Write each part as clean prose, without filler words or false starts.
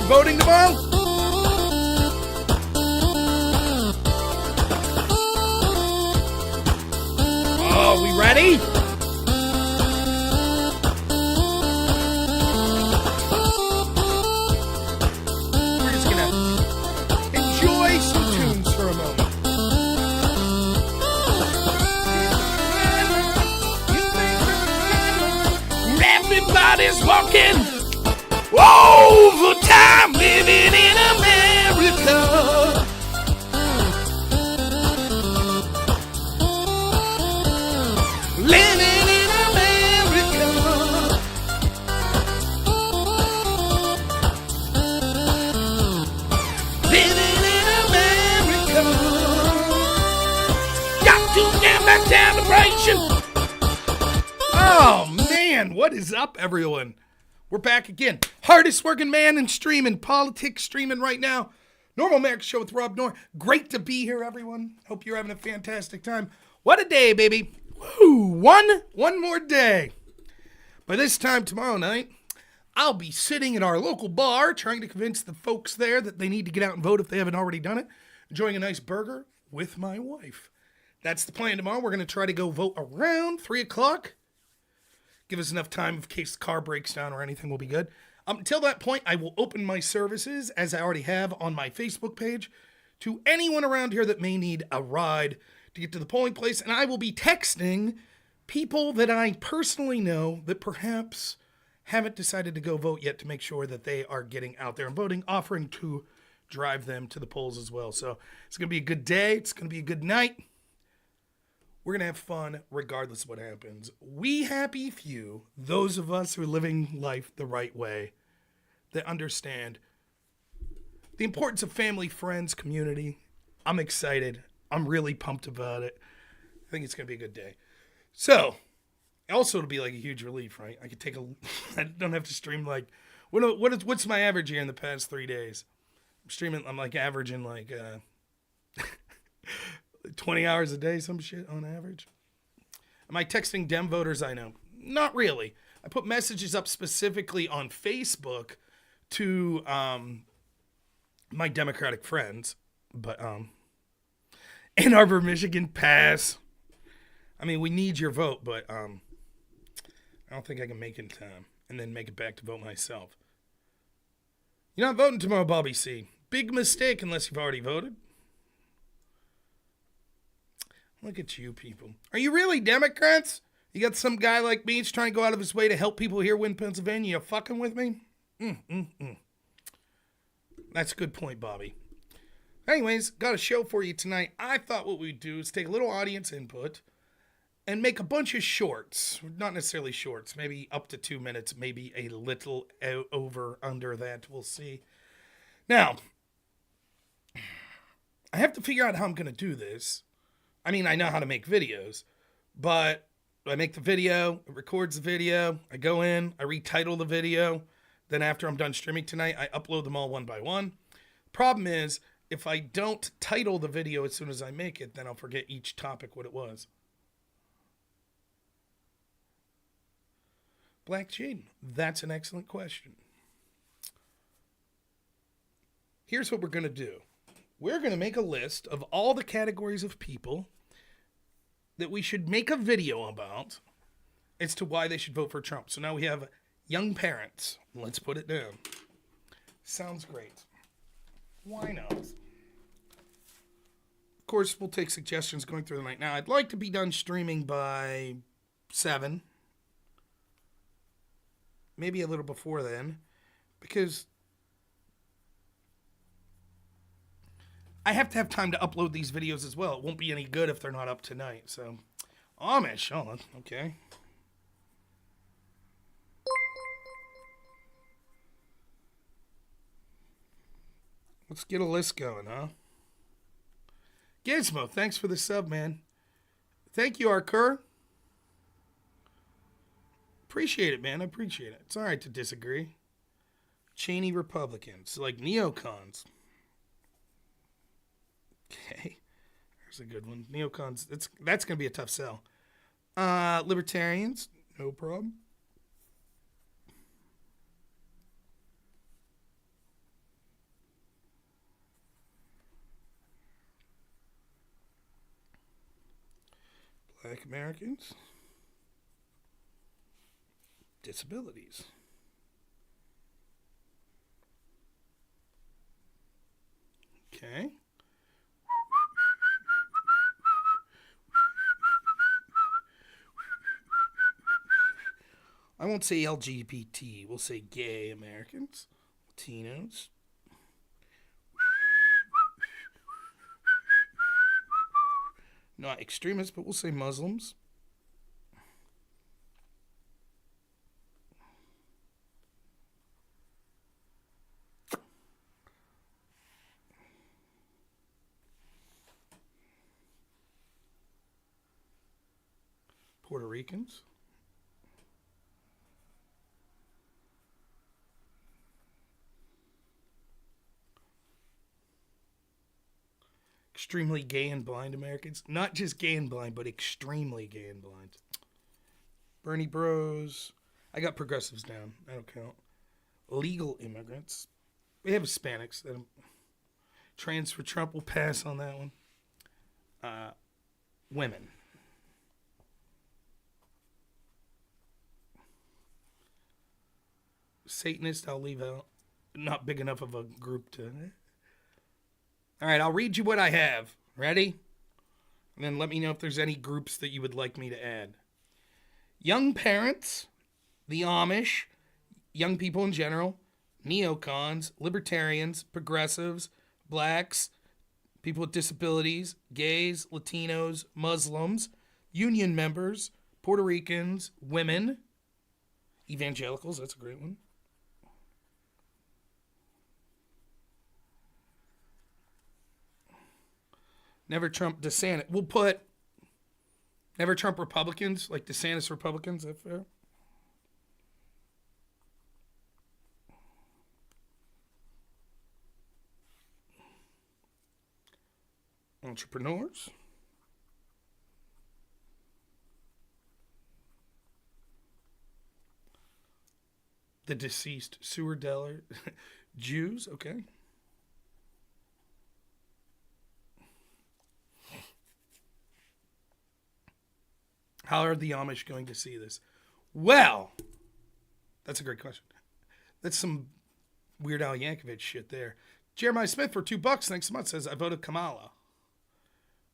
for voting tomorrow? Oh, we ready? We're just gonna enjoy some tunes for a moment. Everybody's walking overtime, living in America. Living in America. Living in America. Got to get back celebration. Oh, man, what is up, everyone? We're back again. Hardest working man in streaming, politics streaming right now. Normal America Show with Rob Noor. Great to be here, everyone. Hope you're having a fantastic time. What a day, baby. Woo, one more day. By this time tomorrow night, I'll be sitting at our local bar trying to convince the folks there that they need to get out and vote if they haven't already done it. Enjoying a nice burger with my wife. That's the plan tomorrow. We're going to try to go vote around 3 o'clock. Give us enough time in case the car breaks down or anything, will be good. Until that point, I will open my services, as I already have on my Facebook page, to anyone around here that may need a ride to get to the polling place. And I will be texting people that I personally know that perhaps haven't decided to go vote yet to make sure that they are getting out there and voting, offering to drive them to the polls as well. So it's going to be a good day. It's going to be a good night. We're going to have fun regardless of what happens. We happy few, those of us who are living life the right way, that understand the importance of family, friends, community. I'm excited. I'm really pumped about it. I think it's going to be a good day. So, also it'll be like a huge relief, right? I could take I don't have to stream like, what's my average here in the past 3 days? I'm like averaging like 20 hours a day, some shit on average. Am I texting Dem voters I know? Not really. I put messages up specifically on Facebook to my Democratic friends, but Ann Arbor, Michigan, pass. I mean, we need your vote, but I don't think I can make it in time and then make it back to vote myself. You're not voting tomorrow, Bobby C. Big mistake unless you've already voted. Look at you people. Are you really Democrats? You got some guy like me who's trying to go out of his way to help people here win Pennsylvania. You fucking with me? That's a good point, Bobby. Anyways, got a show for you tonight. I thought what we'd do is take a little audience input and make a bunch of shorts. Not necessarily shorts. Maybe up to 2 minutes. Maybe a little over, under that. We'll see. Now, I have to figure out how I'm going to do this. I mean, I know how to make videos, but I make the video, it records the video, I go in, I retitle the video, then after I'm done streaming tonight, I upload them all one by one. Problem is, if I don't title the video as soon as I make it, then I'll forget each topic what it was. Black Jaden, that's an excellent question. Here's what we're going to do. We're going to make a list of all the categories of people that we should make a video about as to why they should vote for Trump. So now we have young parents. Let's put it down. Sounds great. Why not? Of course, we'll take suggestions going through the night. Now, I'd like to be done streaming by 7. Maybe a little before then. Because I have to have time to upload these videos as well. It won't be any good if they're not up tonight. So, Amish. Oh, okay. Let's get a list going, huh? Gizmo, thanks for the sub, man. Thank you, Arkur. Appreciate it, man. I appreciate it. It's all right to disagree. Cheney Republicans, like neocons. Okay, there's a good one. Neocons, that's going to be a tough sell. Libertarians, no problem. Hispanic Americans. Disabilities. Okay. I won't say LGBT. We'll say gay Americans, Latinos. Not extremists, but we'll say Muslims. Puerto Ricans. Extremely gay and blind Americans. Not just gay and blind, but extremely gay and blind. Bernie Bros. I got progressives down. I don't count. Legal immigrants. We have Hispanics. Trans for Trump. We'll pass on that one. Women. Satanist, I'll leave out. Not big enough of a group to... All right, I'll read you what I have. Ready? And then let me know if there's any groups that you would like me to add. Young parents, the Amish, young people in general, neocons, libertarians, progressives, blacks, people with disabilities, gays, Latinos, Muslims, union members, Puerto Ricans, women, evangelicals, that's a great one. Never Trump DeSantis. We'll put Never Trump Republicans, like DeSantis Republicans. Is that fair? Entrepreneurs. The deceased sewer dealer. Jews, okay. How are the Amish going to see this? Well, that's a great question. That's some Weird Al Yankovic shit there. Jeremiah Smith for $2, thanks so much, says, I voted Kamala.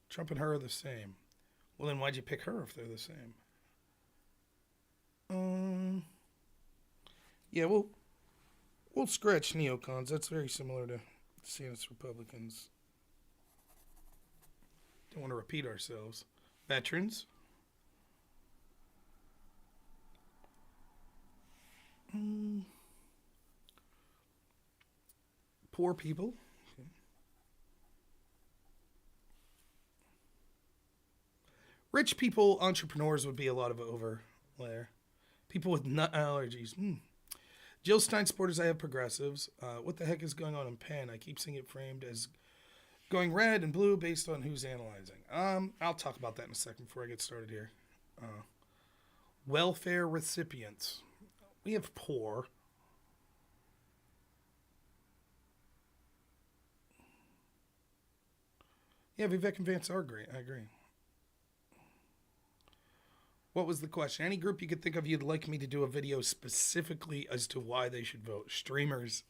Trump and her are the same. Well, then why'd you pick her if they're the same? Yeah, we'll scratch neocons. That's very similar to DeSantis Republicans. Don't want to repeat ourselves. Veterans. Poor people. Okay. Rich people, entrepreneurs would be a lot of over there. People with nut allergies. Jill Stein supporters, I have progressives. What the heck is going on in Penn? I keep seeing it framed as going red and blue based on who's analyzing. I'll talk about that in a second before I get started here. Welfare recipients. We have poor. Yeah, Vivek and Vance are great. I agree. What was the question? Any group you could think of you'd like me to do a video specifically as to why they should vote? Streamers.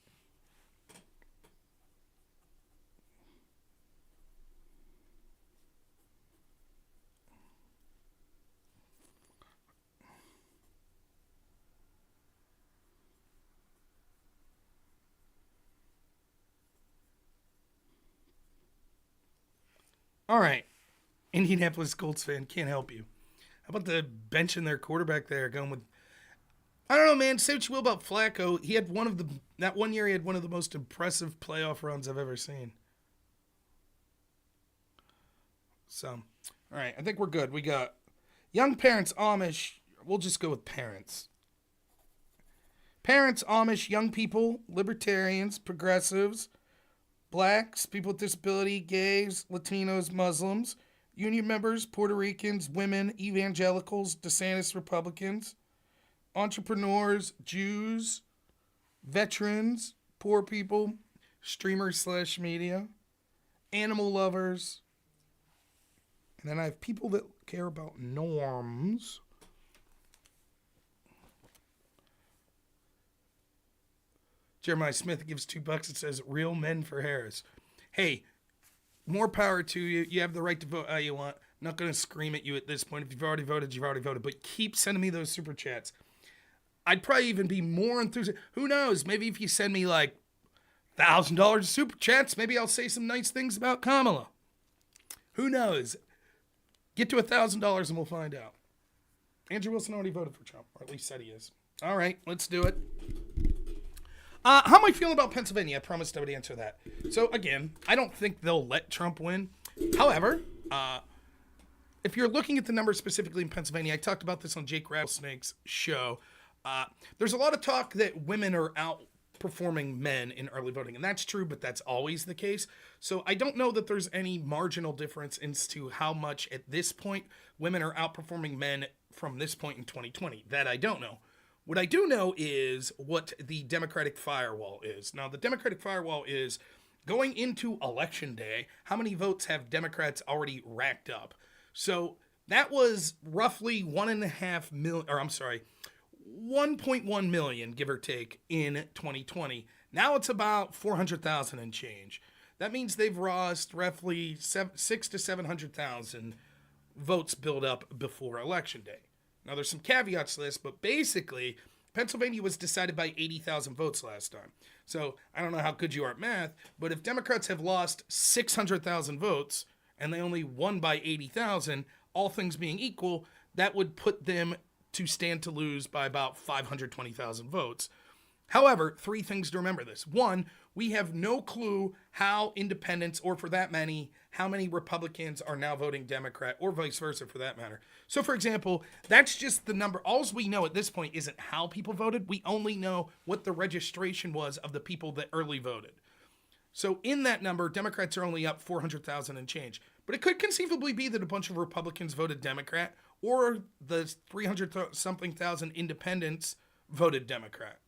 All right. Indianapolis Colts fan, can't help you. How about the benching their quarterback there, going with... I don't know, man. Say what you will about Flacco. He had that one year he had one of the most impressive playoff runs I've ever seen. So, all right. I think we're good. We got young parents, Amish. We'll just go with parents. Parents, Amish, young people, libertarians, progressives, blacks, people with disability, gays, Latinos, Muslims, union members, Puerto Ricans, women, evangelicals, DeSantis Republicans, entrepreneurs, Jews, veterans, poor people, streamers / media, animal lovers, and then I have people that care about norms. Jeremiah Smith gives $2. It says, real men for Harris. Hey, more power to you. You have the right to vote how you want. I'm not going to scream at you at this point. If you've already voted, you've already voted. But keep sending me those super chats. I'd probably even be more enthusiastic. Who knows? Maybe if you send me like $1,000 super chats, maybe I'll say some nice things about Kamala. Who knows? Get to $1,000 and we'll find out. Andrew Wilson already voted for Trump, or at least said he is. All right, let's do it. How am I feeling about Pennsylvania? I promised I would answer that. So again, I don't think they'll let Trump win. However, if you're looking at the numbers specifically in Pennsylvania, I talked about this on Jake Rattlesnake's show. There's a lot of talk that women are outperforming men in early voting, and that's true, but that's always the case. So I don't know that there's any marginal difference as to how much at this point women are outperforming men from this point in 2020. That I don't know. What I do know is what the Democratic firewall is. Now, the Democratic firewall is going into Election Day, how many votes have Democrats already racked up? So that was roughly 1.1 million, give or take, in 2020. Now it's about 400,000 and change. That means they've lost roughly 600,000 to 700,000 votes build up before Election Day. Now, there's some caveats to this, but basically, Pennsylvania was decided by 80,000 votes last time. So, I don't know how good you are at math, but if Democrats have lost 600,000 votes and they only won by 80,000, all things being equal, that would put them to stand to lose by about 520,000 votes. However, three things to remember this. One, we have no clue how independents, or for that many, how many Republicans are now voting Democrat, or vice versa for that matter. So, for example, that's just the number. All we know at this point isn't how people voted. We only know what the registration was of the people that early voted. So in that number, Democrats are only up 400,000 and change. But it could conceivably be that a bunch of Republicans voted Democrat, or the 300-something thousand independents voted Democrat.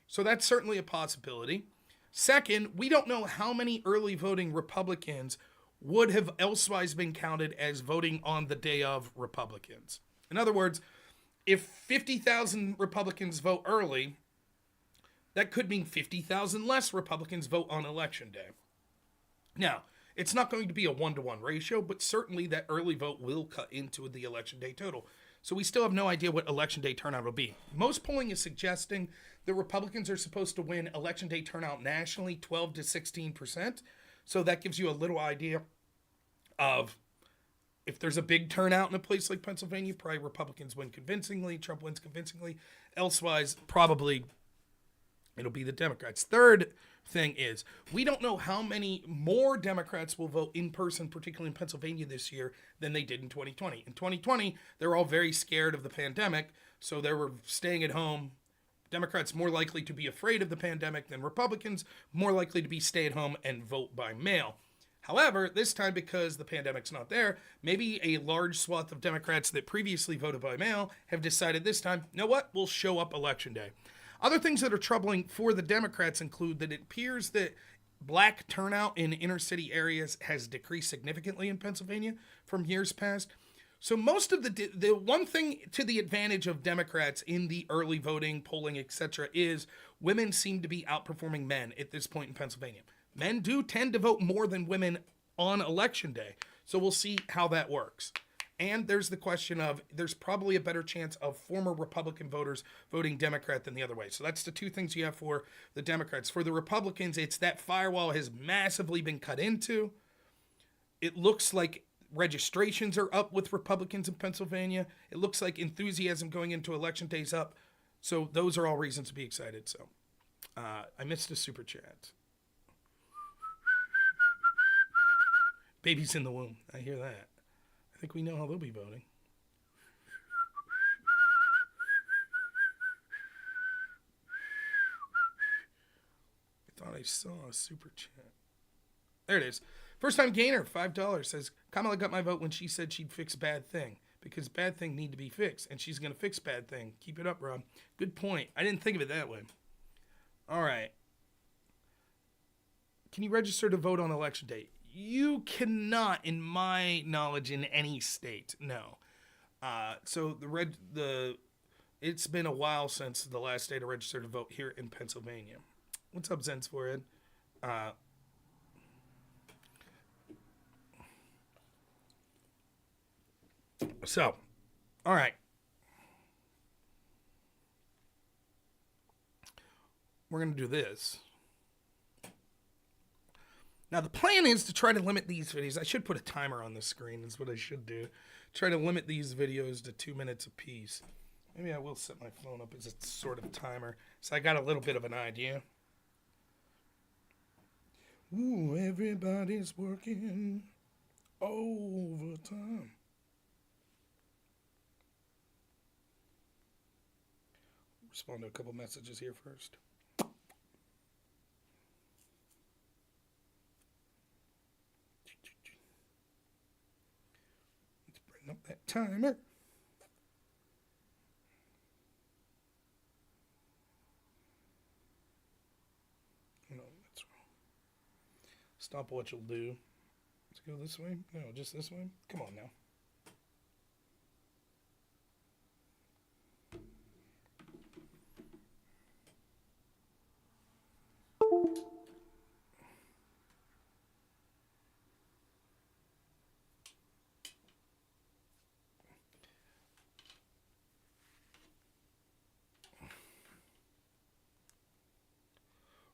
So that's certainly a possibility. Second, we don't know how many early voting Republicans would have elsewise been counted as voting on the day of Republicans. In other words, if 50,000 Republicans vote early, that could mean 50,000 less Republicans vote on Election Day. Now, it's not going to be a 1-to-1 ratio, but certainly that early vote will cut into the Election Day total. So we still have no idea what Election Day turnout will be. Most polling is suggesting the Republicans are supposed to win Election Day turnout nationally 12 to 16%. So that gives you a little idea of if there's a big turnout in a place like Pennsylvania, probably Republicans win convincingly, Trump wins convincingly. Elsewise, probably it'll be the Democrats. Third thing is, we don't know how many more Democrats will vote in person, particularly in Pennsylvania this year, than they did in 2020. In 2020, they were all very scared of the pandemic, so they were staying at home. Democrats more likely to be afraid of the pandemic than Republicans, more likely to be stay at home and vote by mail. However, this time, because the pandemic's not there, maybe a large swath of Democrats that previously voted by mail have decided this time, you know what, we'll show up Election Day. Other things that are troubling for the Democrats include that it appears that black turnout in inner city areas has decreased significantly in Pennsylvania from years past. So most of the one thing to the advantage of Democrats in the early voting, polling, etc., is women seem to be outperforming men at this point in Pennsylvania. Men do tend to vote more than women on Election Day. So we'll see how that works. And there's the question of there's probably a better chance of former Republican voters voting Democrat than the other way. So that's the two things you have for the Democrats. For the Republicans, it's that firewall has massively been cut into. It looks like registrations are up with Republicans in Pennsylvania. It looks like enthusiasm going into Election Day is up. So those are all reasons to be excited. So I missed a super chat. Baby's in the womb. I hear that. I think we know how they'll be voting. I thought I saw a super chat. There it is. First time gainer, $5, says, Kamala got my vote when she said she'd fix bad thing. Because bad thing need to be fixed. And she's going to fix bad thing. Keep it up, Rob. Good point. I didn't think of it that way. All right. Can you register to vote on Election Day? You cannot, in my knowledge, in any state, no. So it's been a while since the last day to register to vote here in Pennsylvania. What's up, Zen's forehead? So, all right. We're going to do this. Now, the plan is to try to limit these videos. I should put a timer on the screen is what I should do. Try to limit these videos to 2 minutes apiece. Maybe I will set my phone up as a sort of timer. So I got a little bit of an idea. Ooh, everybody's working overtime. Respond to a couple messages here first. Let's bring up that timer. No, that's wrong. Stopwatch will do. Let's go this way. No, just this way. Come on now.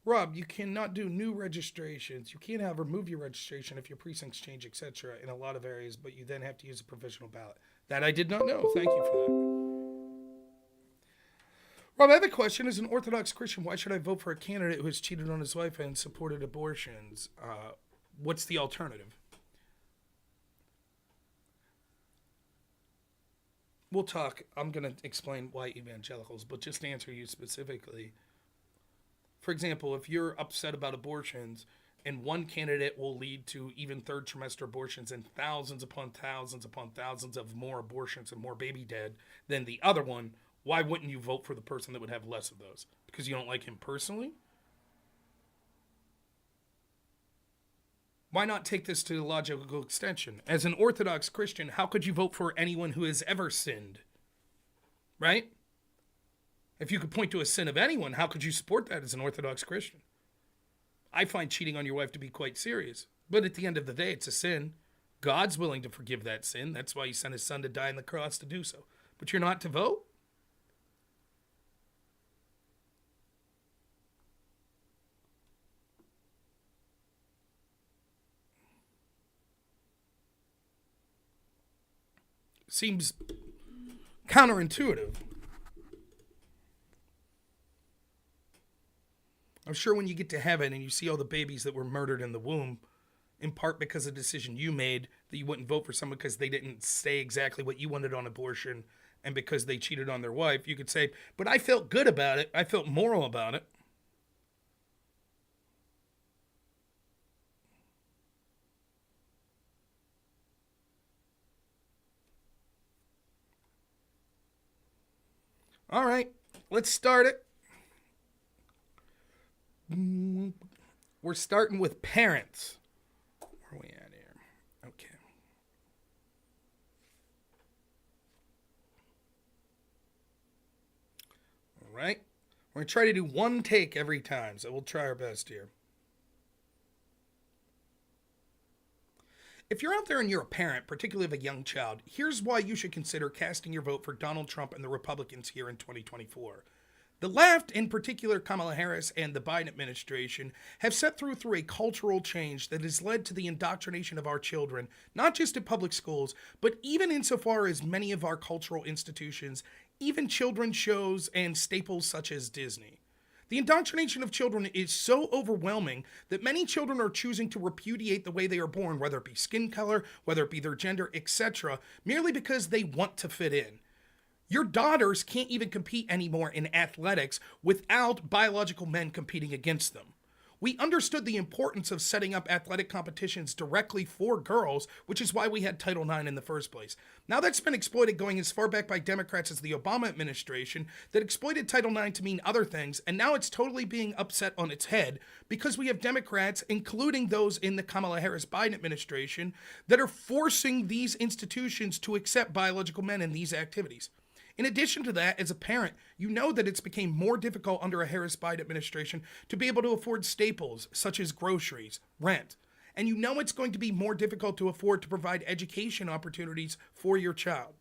Rob, you cannot do new registrations. You can't remove your registration if your precincts change, etc. in a lot of areas, but you then have to use a provisional ballot. That I did not know. Thank you for that. Rob, I have a question. As an Orthodox Christian, why should I vote for a candidate who has cheated on his wife and supported abortions? What's the alternative? We'll talk. I'm going to explain why evangelicals, but just to answer you specifically. For example, if you're upset about abortions and one candidate will lead to even third trimester abortions and thousands upon thousands upon thousands of more abortions and more baby dead than the other one, why wouldn't you vote for the person that would have less of those? Because you don't like him personally? Why not take this to the logical extension? As an Orthodox Christian, how could you vote for anyone who has ever sinned? Right? If you could point to a sin of anyone, how could you support that as an Orthodox Christian? I find cheating on your wife to be quite serious. But at the end of the day, it's a sin. God's willing to forgive that sin. That's why he sent his son to die on the cross to do so. But you're not to vote? Seems counterintuitive. I'm sure when you get to heaven and you see all the babies that were murdered in the womb, in part because of a decision you made that you wouldn't vote for someone because they didn't say exactly what you wanted on abortion and because they cheated on their wife, you could say, but I felt good about it. I felt moral about it. All right, let's start it. We're starting with parents. Where are we at here? Okay. All right. We're going to try to do one take every time, so we'll try our best here. If you're out there and you're a parent, particularly of a young child, here's why you should consider casting your vote for Donald Trump and the Republicans here in 2024. The left, in particular Kamala Harris and the Biden administration, have set through a cultural change that has led to the indoctrination of our children, not just at public schools, but even insofar as many of our cultural institutions, even children's shows and staples such as Disney. The indoctrination of children is so overwhelming that many children are choosing to repudiate the way they are born, whether it be skin color, whether it be their gender, etc., merely because they want to fit in. Your daughters can't even compete anymore in athletics without biological men competing against them. We understood the importance of setting up athletic competitions directly for girls, which is why we had Title IX in the first place. Now that's been exploited going as far back by Democrats as the Obama administration that exploited Title IX to mean other things, and now it's totally being upset on its head because we have Democrats, including those in the Kamala Harris-Biden administration, that are forcing these institutions to accept biological men in these activities. In addition to that, as a parent, you know that it's become more difficult under a Harris-Biden administration to be able to afford staples such as groceries, rent, and you know it's going to be more difficult to afford to provide education opportunities for your child.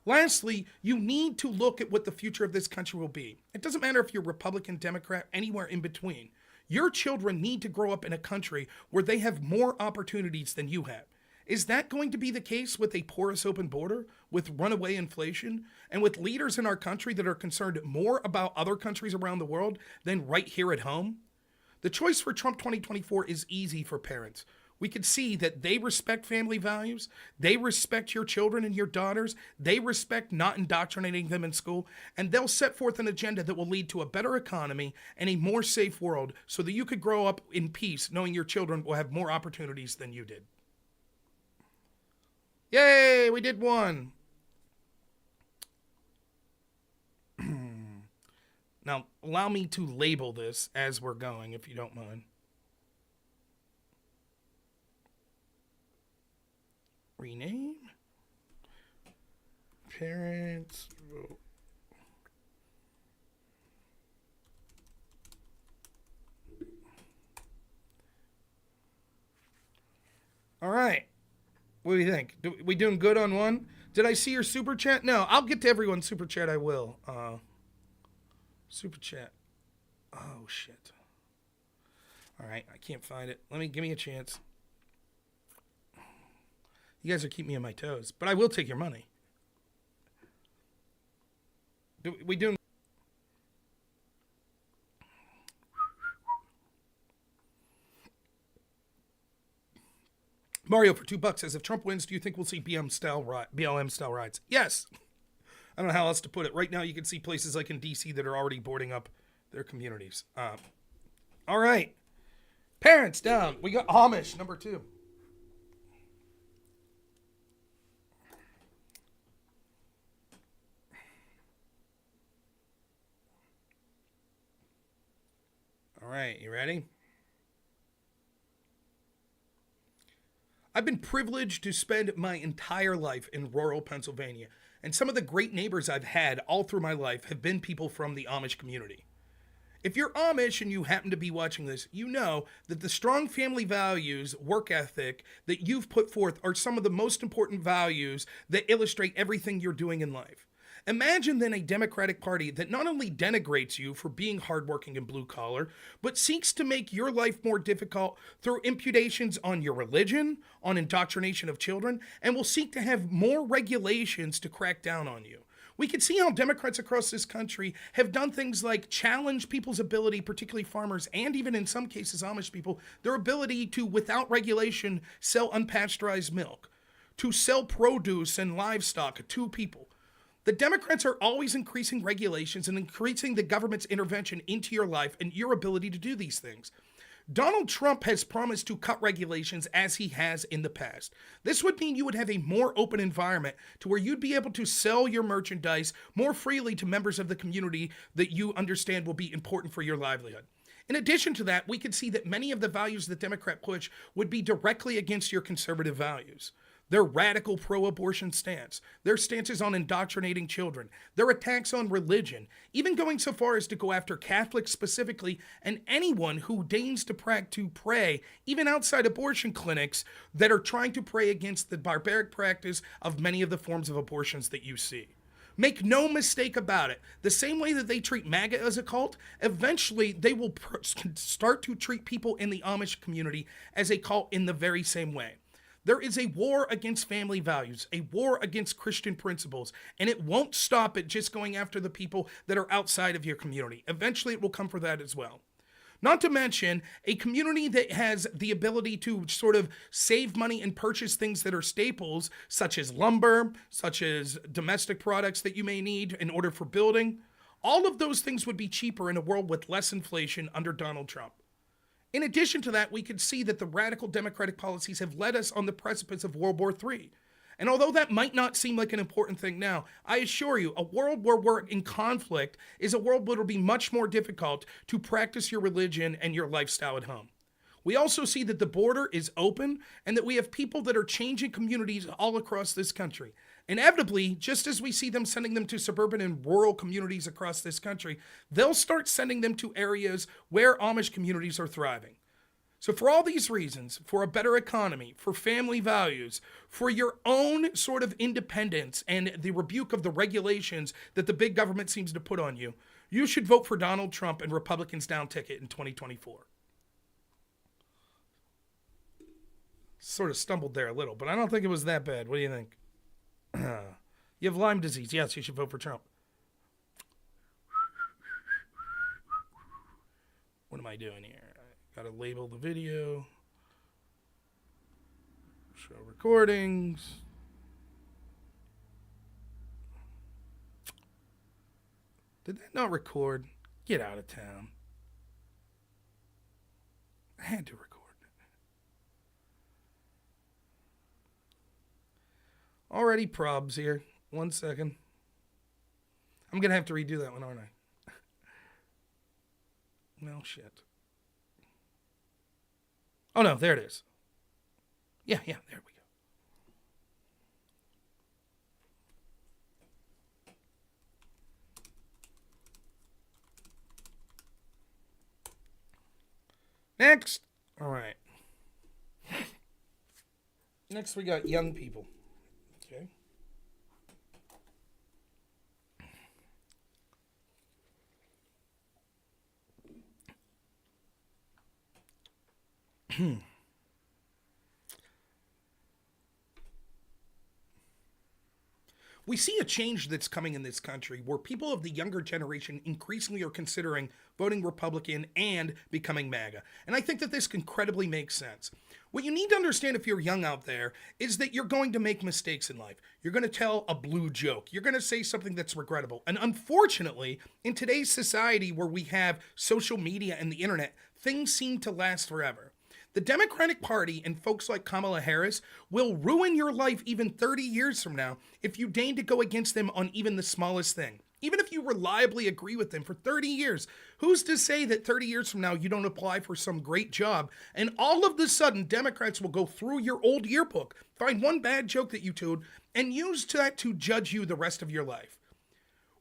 Lastly, you need to look at what the future of this country will be. It doesn't matter if you're Republican, Democrat, anywhere in between. Your children need to grow up in a country where they have more opportunities than you have. Is that going to be the case with a porous open border, with runaway inflation, and with leaders in our country that are concerned more about other countries around the world than right here at home? The choice for Trump 2024 is easy for parents. We can see that they respect family values, they respect your children and your daughters, they respect not indoctrinating them in school, and they'll set forth an agenda that will lead to a better economy and a more safe world so that you could grow up in peace knowing your children will have more opportunities than you did. Yay, we did one. Now, allow me to label this as we're going, if you don't mind. Rename. Parents vote. All right. What do you think? We doing good on one? Did I see your super chat? No, I'll get to everyone's super chat. I will. Super chat. Oh, shit. All right. I can't find it. Give me a chance. You guys are keeping me on my toes, but I will take your money. We doing? Mario for $2 says, if Trump wins, do you think we'll see BLM style rides? Yes. I don't know how else to put it. Right now, you can see places like in D.C. that are already boarding up their communities. All right. Parents down. We got Amish, number 2. All right, you ready? I've been privileged to spend my entire life in rural Pennsylvania, and some of the great neighbors I've had all through my life have been people from the Amish community. If you're Amish and you happen to be watching this, you know that the strong family values, work ethic that you've put forth are some of the most important values that illustrate everything you're doing in life. Imagine then a Democratic Party that not only denigrates you for being hardworking and blue collar, but seeks to make your life more difficult through imputations on your religion, on indoctrination of children, and will seek to have more regulations to crack down on you. We can see how Democrats across this country have done things like challenge people's ability, particularly farmers, and even in some cases Amish people, their ability to, without regulation, sell unpasteurized milk, to sell produce and livestock to people. The Democrats are always increasing regulations and increasing the government's intervention into your life and your ability to do these things. Donald Trump has promised to cut regulations as he has in the past. This would mean you would have a more open environment to where you'd be able to sell your merchandise more freely to members of the community that you understand will be important for your livelihood. In addition to that, we can see that many of the values the Democrat push would be directly against your conservative values. Their radical pro-abortion stance, their stances on indoctrinating children, their attacks on religion, even going so far as to go after Catholics specifically and anyone who deigns to pray, even outside abortion clinics that are trying to pray against the barbaric practice of many of the forms of abortions that you see. Make no mistake about it. The same way that they treat MAGA as a cult, eventually they will start to treat people in the Amish community as a cult in the very same way. There is a war against family values, a war against Christian principles, and it won't stop at just going after the people that are outside of your community. Eventually, it will come for that as well. Not to mention a community that has the ability to sort of save money and purchase things that are staples, such as lumber, such as domestic products that you may need in order for building. All of those things would be cheaper in a world with less inflation under Donald Trump. In addition to that, we could see that the radical democratic policies have led us on the precipice of World War III. And although that might not seem like an important thing now, I assure you, a world where we're in conflict is a world where it'll be much more difficult to practice your religion and your lifestyle at home. We also see that the border is open and that we have people that are changing communities all across this country. Inevitably, just as we see them sending them to suburban and rural communities across this country, they'll start sending them to areas where Amish communities are thriving. So for all these reasons, for a better economy, for family values, for your own sort of independence and the rebuke of the regulations that the big government seems to put on you, you should vote for Donald Trump and Republicans down ticket in 2024. Sort of stumbled there a little, but I don't think it was that bad. What do you think? You have Lyme disease. Yes, you should vote for Trump. What am I doing here? I gotta label the video. Show recordings. Did that not record? Get out of town. I had to record. Already probs here. 1 second. I'm going to have to redo that one, aren't I? No shit. Oh, no, there it is. Yeah, there we go. Next. All right. Next, we got young people. Okay. We see a change that's coming in this country where people of the younger generation increasingly are considering voting Republican and becoming MAGA. And I think that this incredibly makes sense. What you need to understand if you're young out there is that you're going to make mistakes in life. You're going to tell a blue joke. You're going to say something that's regrettable. And unfortunately, in today's society where we have social media and the internet, things seem to last forever. The Democratic Party and folks like Kamala Harris will ruin your life even 30 years from now if you deign to go against them on even the smallest thing. Even if you reliably agree with them for 30 years, who's to say that 30 years from now you don't apply for some great job and all of a sudden Democrats will go through your old yearbook, find one bad joke that you told, and use that to judge you the rest of your life?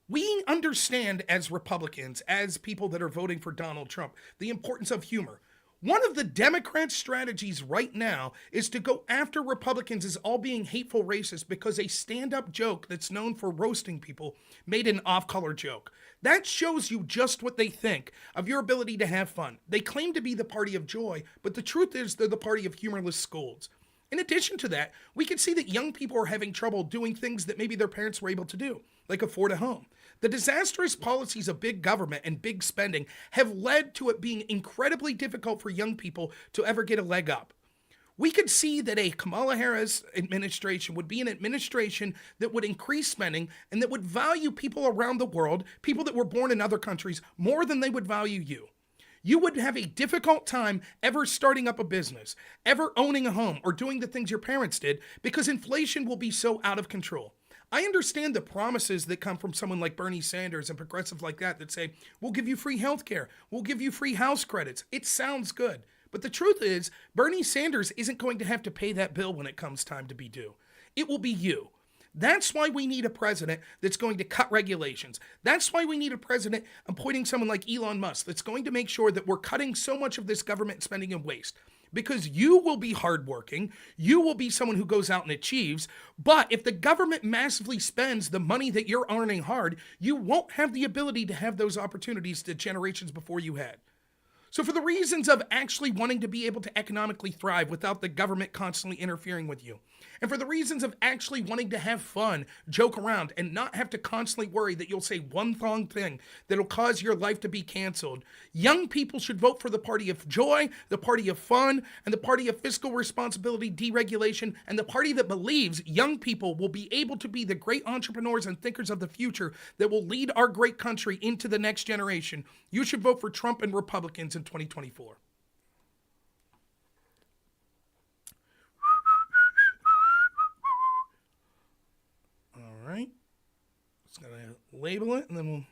We understand as Republicans, as people that are voting for Donald Trump, the importance of humor. One of the Democrats' strategies right now is to go after Republicans as all being hateful racist because a stand-up joke that's known for roasting people made an off-color joke. That shows you just what they think of your ability to have fun. They claim to be the party of joy, but the truth is they're the party of humorless scolds. In addition to that, we can see that young people are having trouble doing things that maybe their parents were able to do, like afford a home. The disastrous policies of big government and big spending have led to it being incredibly difficult for young people to ever get a leg up. We could see that a Kamala Harris administration would be an administration that would increase spending and that would value people around the world, people that were born in other countries, more than they would value you. You would have a difficult time ever starting up a business, ever owning a home, or doing the things your parents did because inflation will be so out of control. I understand the promises that come from someone like Bernie Sanders and progressive like that say, we'll give you free health care, we'll give you free house credits. It sounds good. But the truth is, Bernie Sanders isn't going to have to pay that bill when it comes time to be due. It will be you. That's why we need a president that's going to cut regulations. That's why we need a president appointing someone like Elon Musk that's going to make sure that we're cutting so much of this government spending and waste. Because you will be hardworking, you will be someone who goes out and achieves, but if the government massively spends the money that you're earning hard, you won't have the ability to have those opportunities that generations before you had. So for the reasons of actually wanting to be able to economically thrive without the government constantly interfering with you, and for the reasons of actually wanting to have fun, joke around, and not have to constantly worry that you'll say one wrong thing that'll cause your life to be canceled, young people should vote for the party of joy, the party of fun, and the party of fiscal responsibility, deregulation, and the party that believes young people will be able to be the great entrepreneurs and thinkers of the future that will lead our great country into the next generation. You should vote for Trump and Republicans in 2024. label it, and then we'll...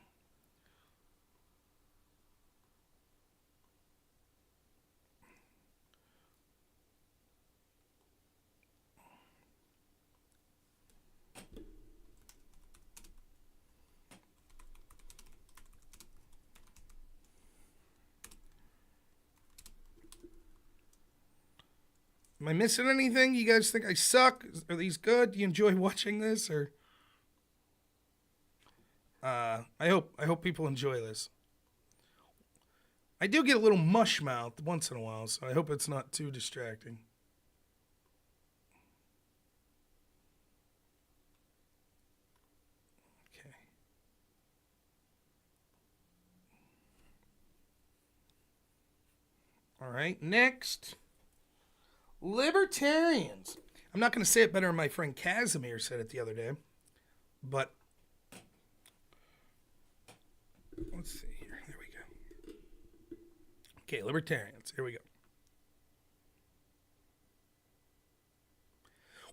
Am I missing anything? You guys think I suck? Are these good? Do you enjoy watching this? Or I hope people enjoy this. I do get a little mush mouth once in a while, so I hope it's not too distracting. Okay. All right, next. Libertarians. I'm not going to say it better than my friend Casimir said it the other day, but let's see here. There we go. Okay, libertarians. Here we go.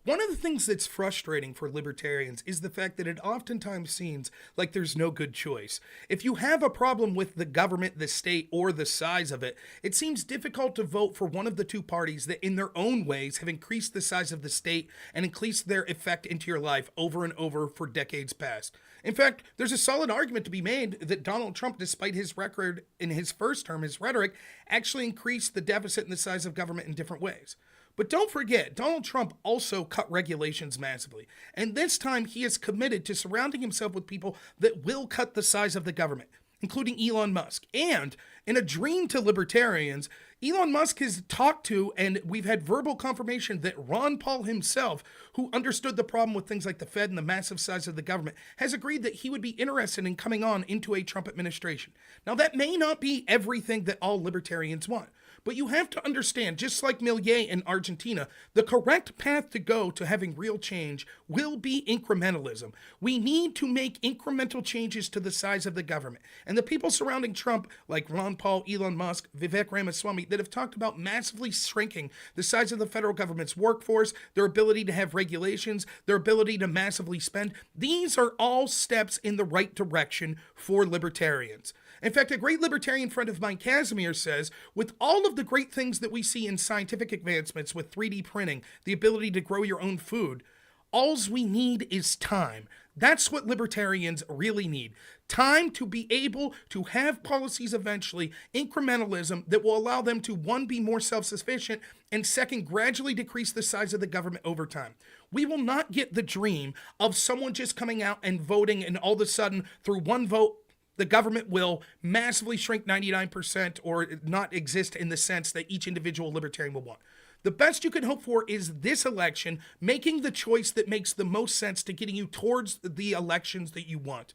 One of the things that's frustrating for libertarians is the fact that it oftentimes seems like there's no good choice. If you have a problem with the government, the state, or the size of it, it seems difficult to vote for one of the two parties that in their own ways have increased the size of the state and increased their effect into your life over and over for decades past. In fact, there's a solid argument to be made that Donald Trump, despite his record in his first term, his rhetoric, actually increased the deficit and the size of government in different ways. But don't forget, Donald Trump also cut regulations massively. And this time he is committed to surrounding himself with people that will cut the size of the government, including Elon Musk. And in a dream to libertarians, Elon Musk has talked to, and we've had verbal confirmation that Ron Paul himself, who understood the problem with things like the Fed and the massive size of the government, has agreed that he would be interested in coming on into a Trump administration. Now, that may not be everything that all libertarians want. But you have to understand, just like Milei in Argentina, the correct path to go to having real change will be incrementalism. We need to make incremental changes to the size of the government. And the people surrounding Trump, like Ron Paul, Elon Musk, Vivek Ramaswamy, that have talked about massively shrinking the size of the federal government's workforce, their ability to have regulations, their ability to massively spend, these are all steps in the right direction for libertarians. In fact, a great libertarian friend of mine, Casimir, says, with all of the great things that we see in scientific advancements with 3D printing, the ability to grow your own food, alls we need is time. That's what libertarians really need. Time to be able to have policies eventually, incrementalism, that will allow them to, one, be more self-sufficient, and second, gradually decrease the size of the government over time. We will not get the dream of someone just coming out and voting and all of a sudden, through one vote, the government will massively shrink 99% or not exist in the sense that each individual libertarian will want. The best you can hope for is this election making the choice that makes the most sense to getting you towards the elections that you want.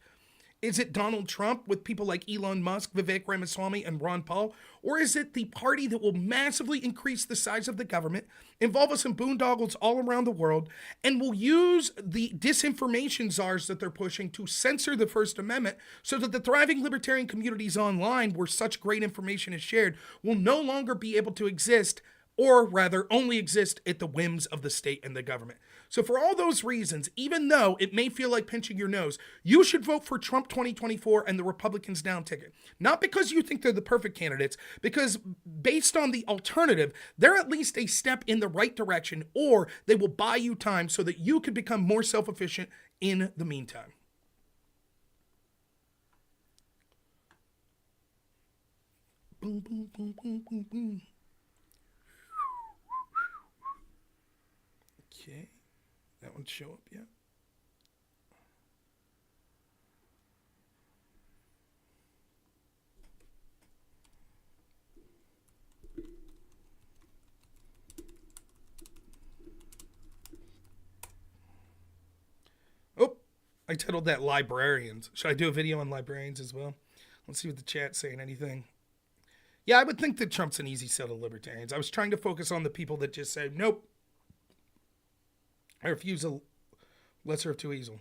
Is it Donald Trump with people like Elon Musk, Vivek Ramaswamy, and Ron Paul? Or is it the party that will massively increase the size of the government, involve us in boondoggles all around the world, and will use the disinformation czars that they're pushing to censor the First Amendment so that the thriving libertarian communities online where such great information is shared will no longer be able to exist, or rather only exist at the whims of the state and the government. So for all those reasons, even though it may feel like pinching your nose, you should vote for Trump 2024 and the Republicans down ticket. Not because you think they're the perfect candidates, because based on the alternative, they're at least a step in the right direction, or they will buy you time so that you can become more self-efficient in the meantime. Boom, boom, boom, boom, boom, boom. Okay, that one show up yet? Oh, I titled that Librarians. Should I do a video on librarians as well? Let's see what the chat's saying. Anything? Yeah, I would think that Trump's an easy sell to libertarians. I was trying to focus on the people that just say, nope, I refuse a lesser of two evils.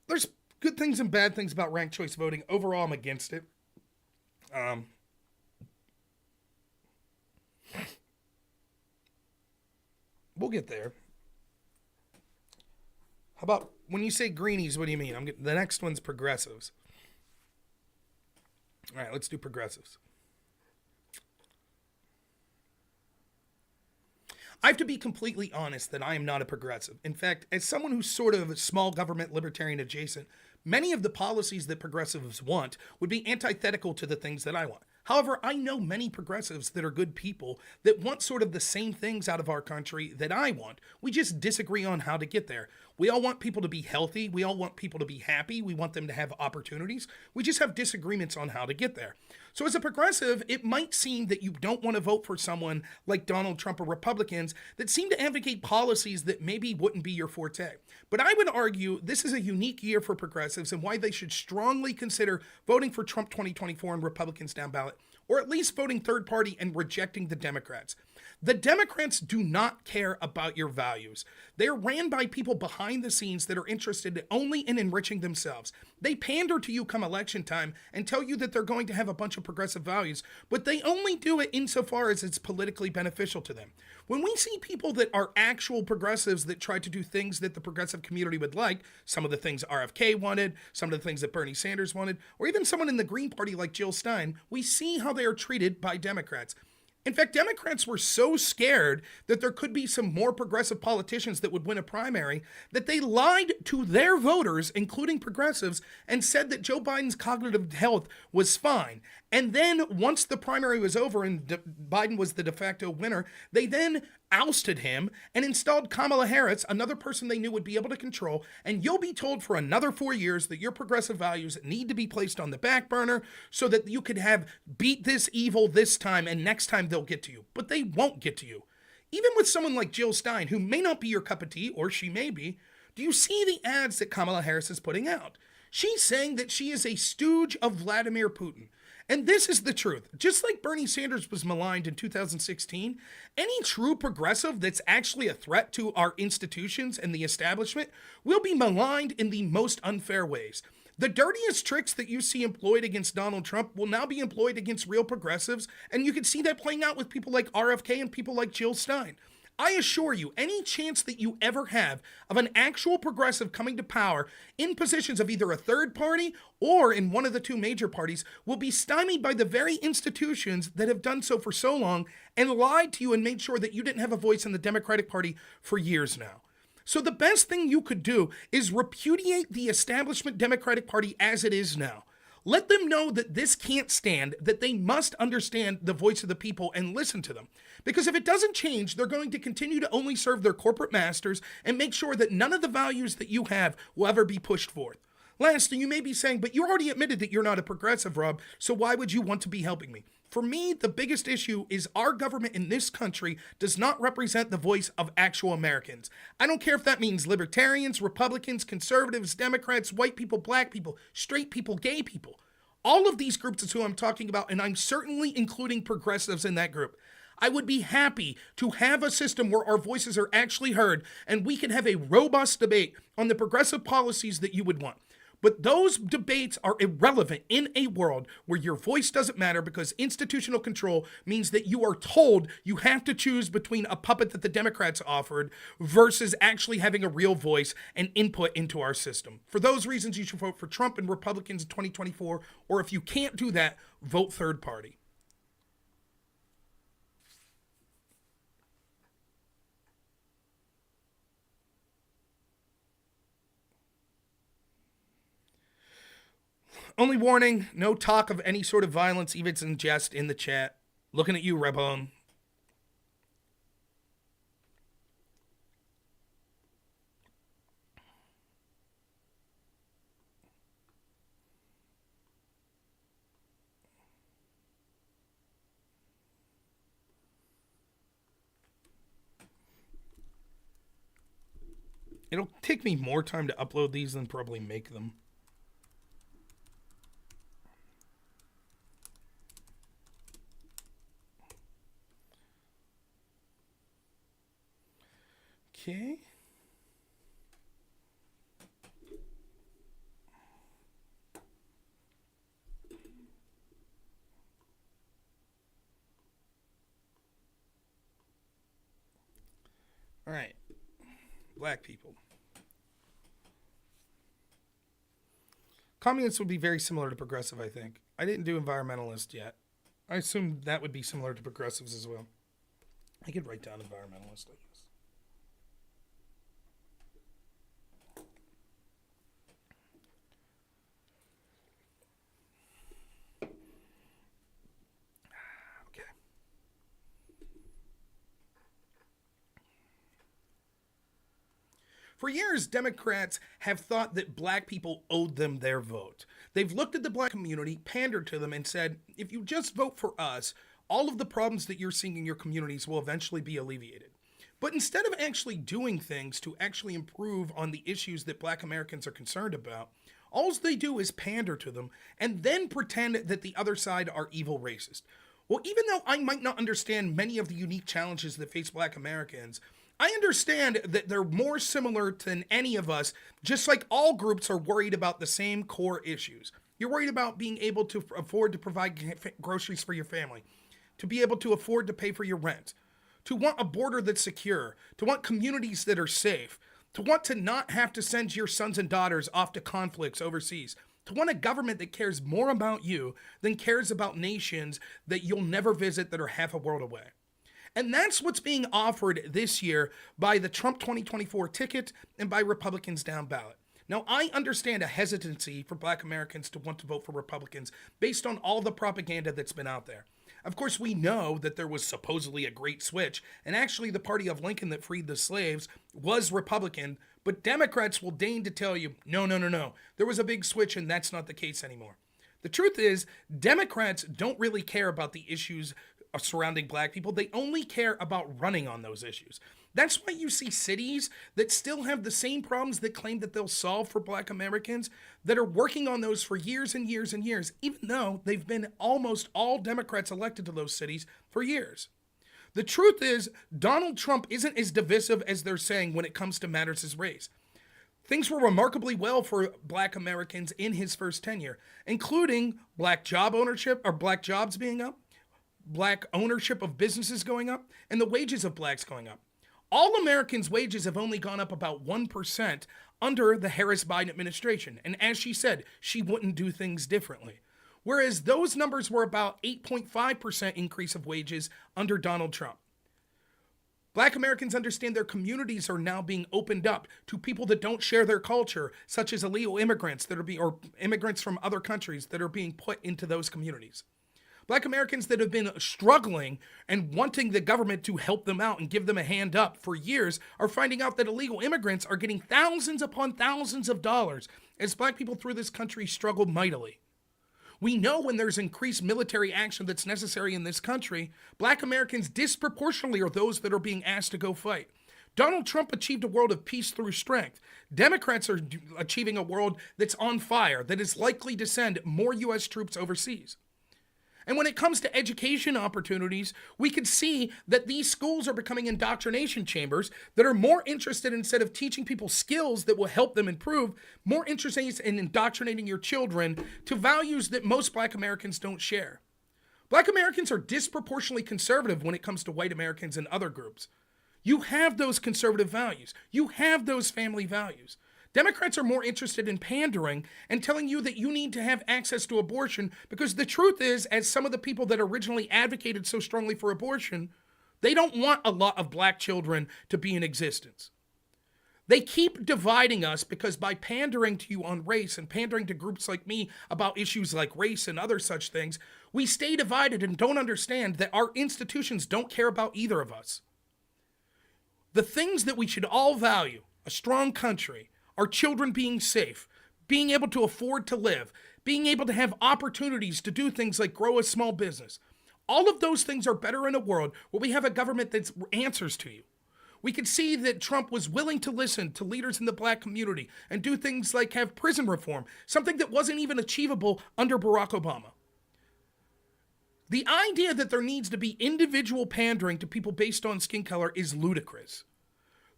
There's good things and bad things about ranked choice voting. Overall, I'm against it. We'll get there. How about when you say greenies, what do you mean? The next one's progressives. All right, let's do progressives. I have to be completely honest that I am not a progressive. In fact, as someone who's sort of small government libertarian adjacent, many of the policies that progressives want would be antithetical to the things that I want. However, I know many progressives that are good people that want sort of the same things out of our country that I want. We just disagree on how to get there. We all want people to be healthy. We all want people to be happy. We want them to have opportunities. We just have disagreements on how to get there. So as a progressive, it might seem that you don't want to vote for someone like Donald Trump or Republicans that seem to advocate policies that maybe wouldn't be your forte. But I would argue this is a unique year for progressives and why they should strongly consider voting for Trump 2024 and Republicans down ballot, or at least voting third party and rejecting the Democrats. The Democrats do not care about your values. They're ran by people behind the scenes that are interested only in enriching themselves. They pander to you come election time and tell you that they're going to have a bunch of progressive values, but they only do it insofar as it's politically beneficial to them. When we see people that are actual progressives that try to do things that the progressive community would like, some of the things RFK wanted, some of the things that Bernie Sanders wanted, or even someone in the Green Party like Jill Stein, we see how they are treated by Democrats. In fact, Democrats were so scared that there could be some more progressive politicians that would win a primary that they lied to their voters, including progressives, and said that Joe Biden's cognitive health was fine. And then once the primary was over and Biden was the de facto winner, they then ousted him and installed Kamala Harris, another person they knew would be able to control. And you'll be told for another 4 years that your progressive values need to be placed on the back burner so that you could have beat this evil this time and next time they'll get to you. But they won't get to you. Even with someone like Jill Stein, who may not be your cup of tea, or she may be, do you see the ads that Kamala Harris is putting out? She's saying that she is a stooge of Vladimir Putin. And this is the truth. Just like Bernie Sanders was maligned in 2016, any true progressive that's actually a threat to our institutions and the establishment will be maligned in the most unfair ways. The dirtiest tricks that you see employed against Donald Trump will now be employed against real progressives, and you can see that playing out with people like RFK and people like Jill Stein. I assure you, any chance that you ever have of an actual progressive coming to power in positions of either a third party or in one of the two major parties will be stymied by the very institutions that have done so for so long and lied to you and made sure that you didn't have a voice in the Democratic Party for years now. So the best thing you could do is repudiate the establishment Democratic Party as it is now. Let them know that this can't stand, that they must understand the voice of the people and listen to them. Because if it doesn't change, they're going to continue to only serve their corporate masters and make sure that none of the values that you have will ever be pushed forth. Lastly, you may be saying, but you already admitted that you're not a progressive, Rob, so why would you want to be helping me? For me, the biggest issue is our government in this country does not represent the voice of actual Americans. I don't care if that means libertarians, Republicans, conservatives, Democrats, white people, black people, straight people, gay people. All of these groups is who I'm talking about, and I'm certainly including progressives in that group. I would be happy to have a system where our voices are actually heard and we can have a robust debate on the progressive policies that you would want. But those debates are irrelevant in a world where your voice doesn't matter because institutional control means that you are told you have to choose between a puppet that the Democrats offered versus actually having a real voice and input into our system. For those reasons, you should vote for Trump and Republicans in 2024, or if you can't do that, vote third party. Only warning, no talk of any sort of violence, even in jest, in the chat. Looking at you, Rebone. It'll take me more time to upload these than probably make them. Okay. All right. Black people. Communists would be very similar to progressive, I think. I didn't do environmentalist yet. I assume that would be similar to progressives as well. I could write down environmentalist, I guess. Okay. For years, Democrats have thought that black people owed them their vote. They've looked at the black community, pandered to them, and said, if you just vote for us, all of the problems that you're seeing in your communities will eventually be alleviated. But instead of actually doing things to actually improve on the issues that black Americans are concerned about, all they do is pander to them and then pretend that the other side are evil racist. Well, even though I might not understand many of the unique challenges that face black Americans, I understand that they're more similar than any of us, just like all groups are worried about the same core issues. You're worried about being able to afford to provide groceries for your family, to be able to afford to pay for your rent, to want a border that's secure, to want communities that are safe, to want to not have to send your sons and daughters off to conflicts overseas, to want a government that cares more about you than cares about nations that you'll never visit that are half a world away. And that's what's being offered this year by the Trump 2024 ticket and by Republicans down ballot. Now, I understand a hesitancy for black Americans to want to vote for Republicans based on all the propaganda that's been out there. Of course, we know that there was supposedly a great switch, and actually the party of Lincoln that freed the slaves was Republican, but Democrats will deign to tell you, no. There was a big switch, and that's not the case anymore. The truth is, Democrats don't really care about the issues surrounding black people. They only care about running on those issues. That's why you see cities that still have the same problems that claim that they'll solve for black Americans that are working on those for years and years and years, even though they've been almost all Democrats elected to those cities for years. The truth is, Donald Trump isn't as divisive as they're saying when it comes to matters as race. Things were remarkably well for black Americans in his first tenure, including black job ownership or black jobs being up, black ownership of businesses going up, and the wages of blacks going up. All Americans' wages have only gone up about 1% under the Harris-Biden administration. And as she said, she wouldn't do things differently. Whereas those numbers were about 8.5% increase of wages under Donald Trump. Black Americans understand their communities are now being opened up to people that don't share their culture, such as illegal immigrants or immigrants from other countries that are being put into those communities. Black Americans that have been struggling and wanting the government to help them out and give them a hand up for years are finding out that illegal immigrants are getting thousands upon thousands of dollars as black people through this country struggle mightily. We know when there's increased military action that's necessary in this country, black Americans disproportionately are those that are being asked to go fight. Donald Trump achieved a world of peace through strength. Democrats are achieving a world that's on fire, that is likely to send more U.S. troops overseas. And when it comes to education opportunities, we can see that these schools are becoming indoctrination chambers that are more interested, instead of teaching people skills that will help them improve, more interested in indoctrinating your children to values that most black Americans don't share. Black Americans are disproportionately conservative when it comes to white Americans and other groups. You have those conservative values. You have those family values. Democrats are more interested in pandering and telling you that you need to have access to abortion because the truth is, as some of the people that originally advocated so strongly for abortion, they don't want a lot of black children to be in existence. They keep dividing us because by pandering to you on race and pandering to groups like me about issues like race and other such things, we stay divided and don't understand that our institutions don't care about either of us. The things that we should all value, a strong country, our children being safe, being able to afford to live, being able to have opportunities to do things like grow a small business. All of those things are better in a world where we have a government that answers to you. We could see that Trump was willing to listen to leaders in the black community and do things like have prison reform, something that wasn't even achievable under Barack Obama. The idea that there needs to be individual pandering to people based on skin color is ludicrous.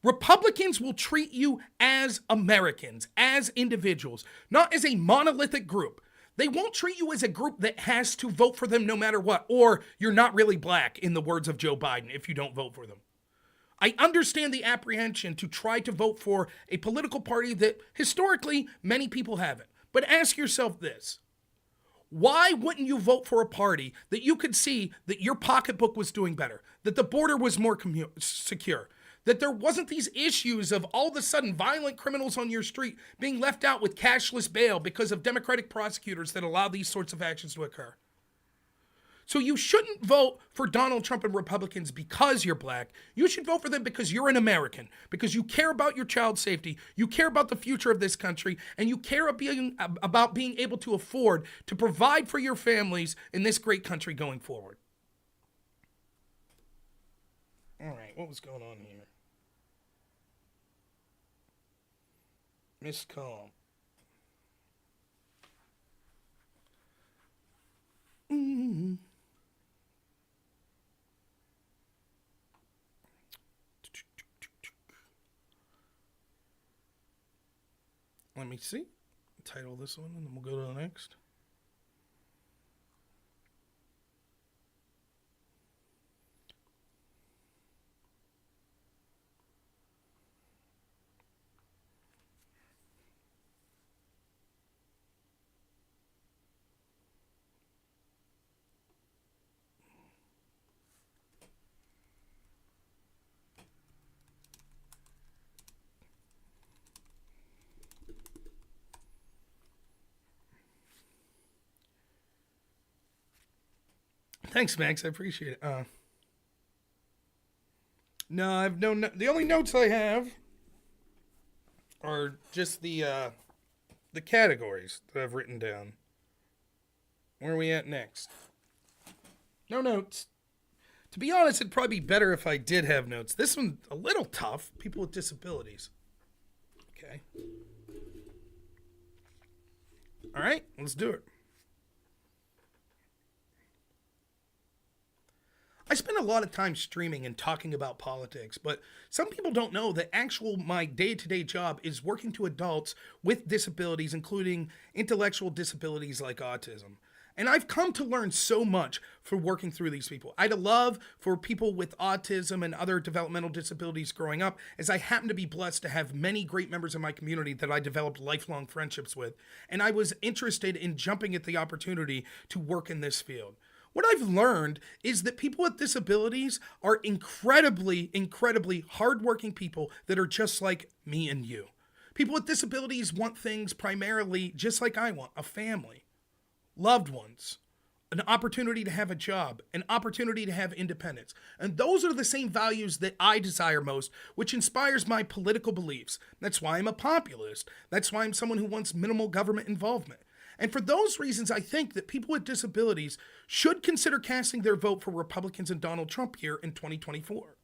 Republicans will treat you as Americans, as individuals, not as a monolithic group. They won't treat you as a group that has to vote for them no matter what, or you're not really black, in the words of Joe Biden, if you don't vote for them. I understand the apprehension to try to vote for a political party that historically many people haven't. But ask yourself this. Why wouldn't you vote for a party that you could see that your pocketbook was doing better, that the border was more secure, that there wasn't these issues of all of a sudden violent criminals on your street being left out with cashless bail because of Democratic prosecutors that allow these sorts of actions to occur? So you shouldn't vote for Donald Trump and Republicans because you're black. You should vote for them because you're an American, because you care about your child's safety, you care about the future of this country, and you care about being able to afford to provide for your families in this great country going forward. All right, what was going on here? Missed call. Let me see. Title this one, and then we'll go to the next. Thanks, Max. I appreciate it. No, I've no. The only notes I have are just the categories that I've written down. Where are we at next? No notes. To be honest, it'd probably be better if I did have notes. This one's a little tough. People with disabilities. Okay. All right, let's do it. I spend a lot of time streaming and talking about politics, but some people don't know that my day-to-day job is working to adults with disabilities, including intellectual disabilities like autism. And I've come to learn so much from working through these people. I had a love for people with autism and other developmental disabilities growing up, as I happen to be blessed to have many great members of my community that I developed lifelong friendships with. And I was interested in jumping at the opportunity to work in this field. What I've learned is that people with disabilities are incredibly, incredibly hardworking people that are just like me and you. People with disabilities want things primarily just like I want: a family, loved ones, an opportunity to have a job, an opportunity to have independence. And those are the same values that I desire most, which inspires my political beliefs. That's why I'm a populist. That's why I'm someone who wants minimal government involvement. And for those reasons, I think that people with disabilities should consider casting their vote for Republicans and Donald Trump here in 2024.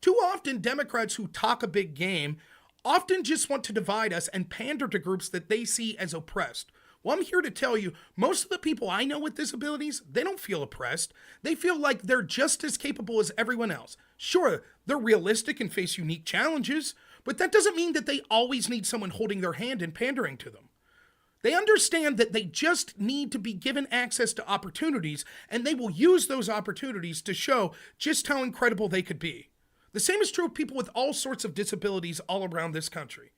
Too often, Democrats who talk a big game often just want to divide us and pander to groups that they see as oppressed. Well, I'm here to tell you, most of the people I know with disabilities, they don't feel oppressed. They feel like they're just as capable as everyone else. Sure, they're realistic and face unique challenges, but that doesn't mean that they always need someone holding their hand and pandering to them. They understand that they just need to be given access to opportunities, and they will use those opportunities to show just how incredible they could be. The same is true of people with all sorts of disabilities all around this country.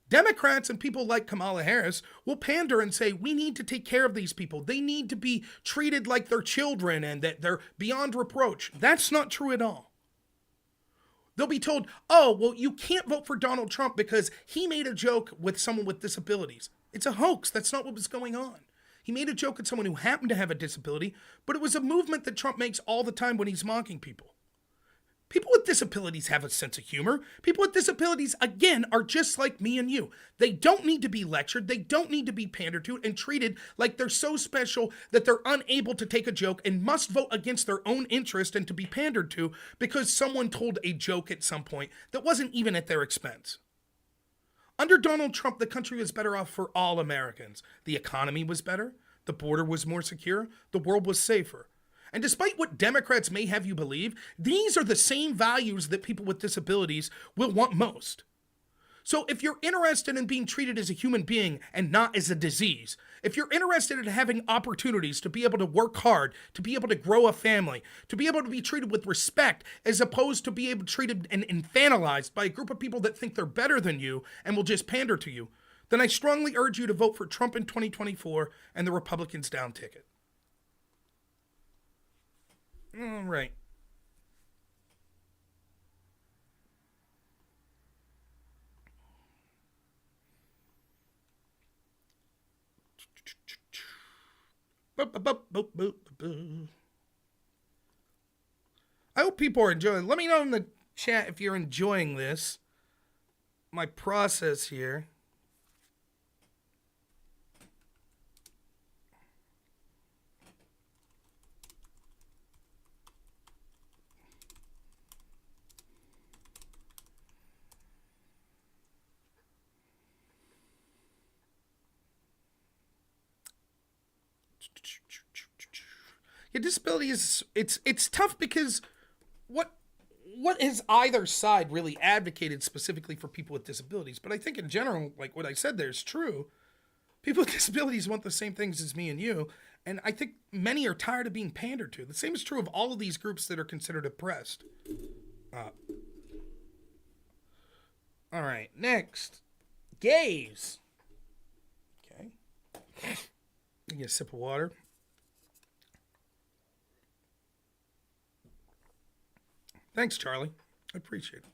Democrats and people like Kamala Harris will pander and say, we need to take care of these people. They need to be treated like they're children and that they're beyond reproach. That's not true at all. They'll be told, oh, well, you can't vote for Donald Trump because he made a joke with someone with disabilities. It's a hoax. That's not what was going on. He made a joke at someone who happened to have a disability, but it was a movement that Trump makes all the time when he's mocking people. People with disabilities have a sense of humor. People with disabilities, again, are just like me and you. They don't need to be lectured. They don't need to be pandered to and treated like they're so special that they're unable to take a joke and must vote against their own interest and to be pandered to because someone told a joke at some point that wasn't even at their expense. Under Donald Trump, the country was better off for all Americans. The economy was better. The border was more secure. The world was safer. And despite what Democrats may have you believe, these are the same values that people with disabilities will want most. So if you're interested in being treated as a human being and not as a disease, if you're interested in having opportunities to be able to work hard, to be able to grow a family, to be able to be treated with respect, as opposed to be able to be treated and infantilized by a group of people that think they're better than you and will just pander to you, then I strongly urge you to vote for Trump in 2024 and the Republicans down ticket. All right. I hope people are enjoying. Let me know in the chat if you're enjoying this. My process here. Yeah, disability is it's tough because what has either side really advocated specifically for people with disabilities? But I think in general, like what I said there is true. People with disabilities want the same things as me and you, and I think many are tired of being pandered to. The same is true of all of these groups that are considered oppressed. All right, next, gays. Okay, get a sip of water. Thanks, Charlie. I appreciate it.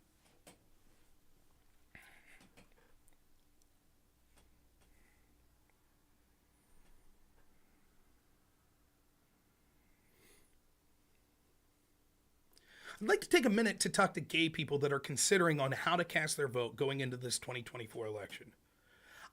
I'd like to take a minute to talk to gay people that are considering on how to cast their vote going into this 2024 election.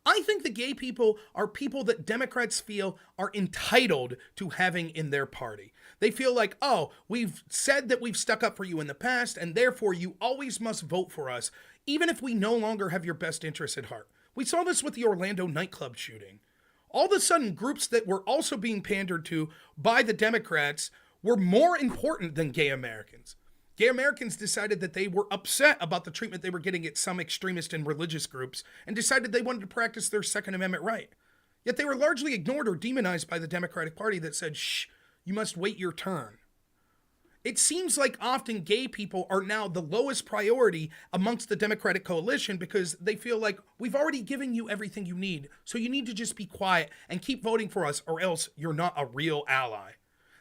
I think the gay people are people that Democrats feel are entitled to having in their party. They feel like, oh, we've said that we've stuck up for you in the past, and therefore you always must vote for us, even if we no longer have your best interests at heart. We saw this with the Orlando nightclub shooting. All of a sudden, groups that were also being pandered to by the Democrats were more important than gay Americans. Gay Americans decided that they were upset about the treatment they were getting at some extremist and religious groups and decided they wanted to practice their Second Amendment right. Yet they were largely ignored or demonized by the Democratic Party that said, shh, you must wait your turn. It seems like often gay people are now the lowest priority amongst the Democratic coalition because they feel like we've already given you everything you need, so you need to just be quiet and keep voting for us or else you're not a real ally.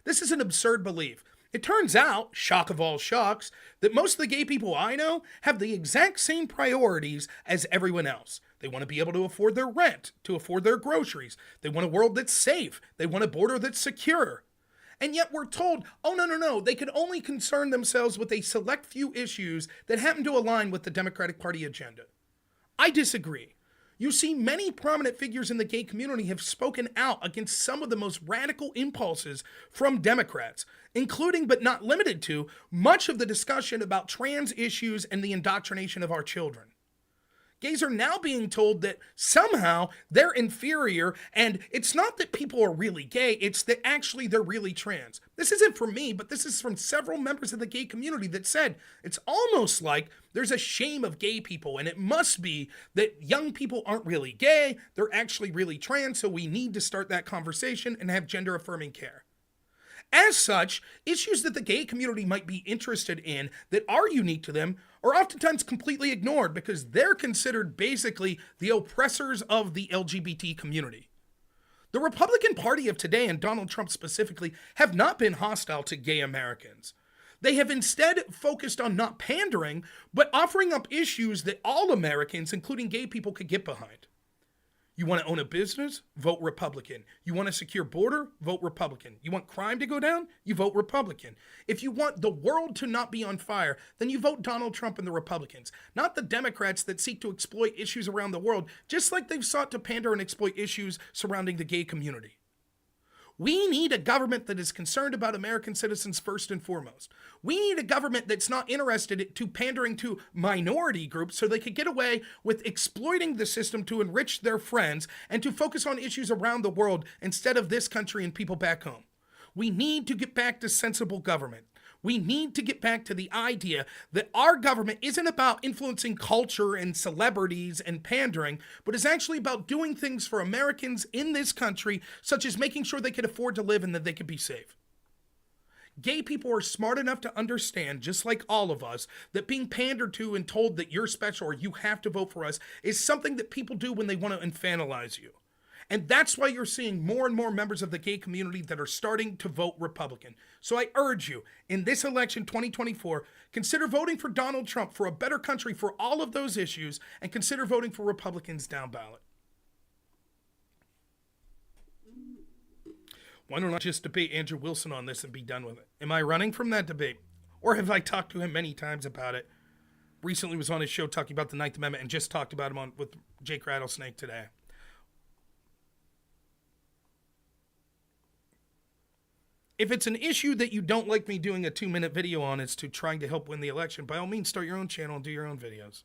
This is an absurd belief. It turns out, shock of all shocks, that most of the gay people I know have the exact same priorities as everyone else. They want to be able to afford their rent, to afford their groceries. They want a world that's safe. They want a border that's secure. And yet we're told, oh, no, they can only concern themselves with a select few issues that happen to align with the Democratic Party agenda. I disagree. You see, many prominent figures in the gay community have spoken out against some of the most radical impulses from Democrats, including but not limited to much of the discussion about trans issues and the indoctrination of our children. Gays are now being told that somehow they're inferior, and it's not that people are really gay, it's that actually they're really trans. This isn't from me, but this is from several members of the gay community that said it's almost like there's a shame of gay people, and it must be that young people aren't really gay, they're actually really trans, so we need to start that conversation and have gender-affirming care. As such, issues that the gay community might be interested in that are unique to them are oftentimes completely ignored because they're considered basically the oppressors of the LGBT community. The Republican Party of today, and Donald Trump specifically, have not been hostile to gay Americans. They have instead focused on not pandering, but offering up issues that all Americans, including gay people, could get behind. You want to own a business? Vote Republican. You want a secure border? Vote Republican. You want crime to go down? You vote Republican. If you want the world to not be on fire, then you vote Donald Trump and the Republicans, not the Democrats that seek to exploit issues around the world, just like they've sought to pander and exploit issues surrounding the gay community. We need a government that is concerned about American citizens first and foremost. We need a government that's not interested to pandering to minority groups so they could get away with exploiting the system to enrich their friends and to focus on issues around the world instead of this country and people back home. We need to get back to sensible government. We need to get back to the idea that our government isn't about influencing culture and celebrities and pandering, but is actually about doing things for Americans in this country, such as making sure they can afford to live and that they can be safe. Gay people are smart enough to understand, just like all of us, that being pandered to and told that you're special or you have to vote for us is something that people do when they want to infantilize you. And that's why you're seeing more and more members of the gay community that are starting to vote Republican. So I urge you, in this election 2024, consider voting for Donald Trump for a better country for all of those issues, and consider voting for Republicans down ballot. Why don't I just debate Andrew Wilson on this and be done with it? Am I running from that debate? Or have I talked to him many times about it? Recently was on his show talking about the Ninth Amendment and just talked about him with Jake Rattlesnake today. If it's an issue that you don't like me doing a 2-minute video on, it's to trying to help win the election, by all means, start your own channel and do your own videos.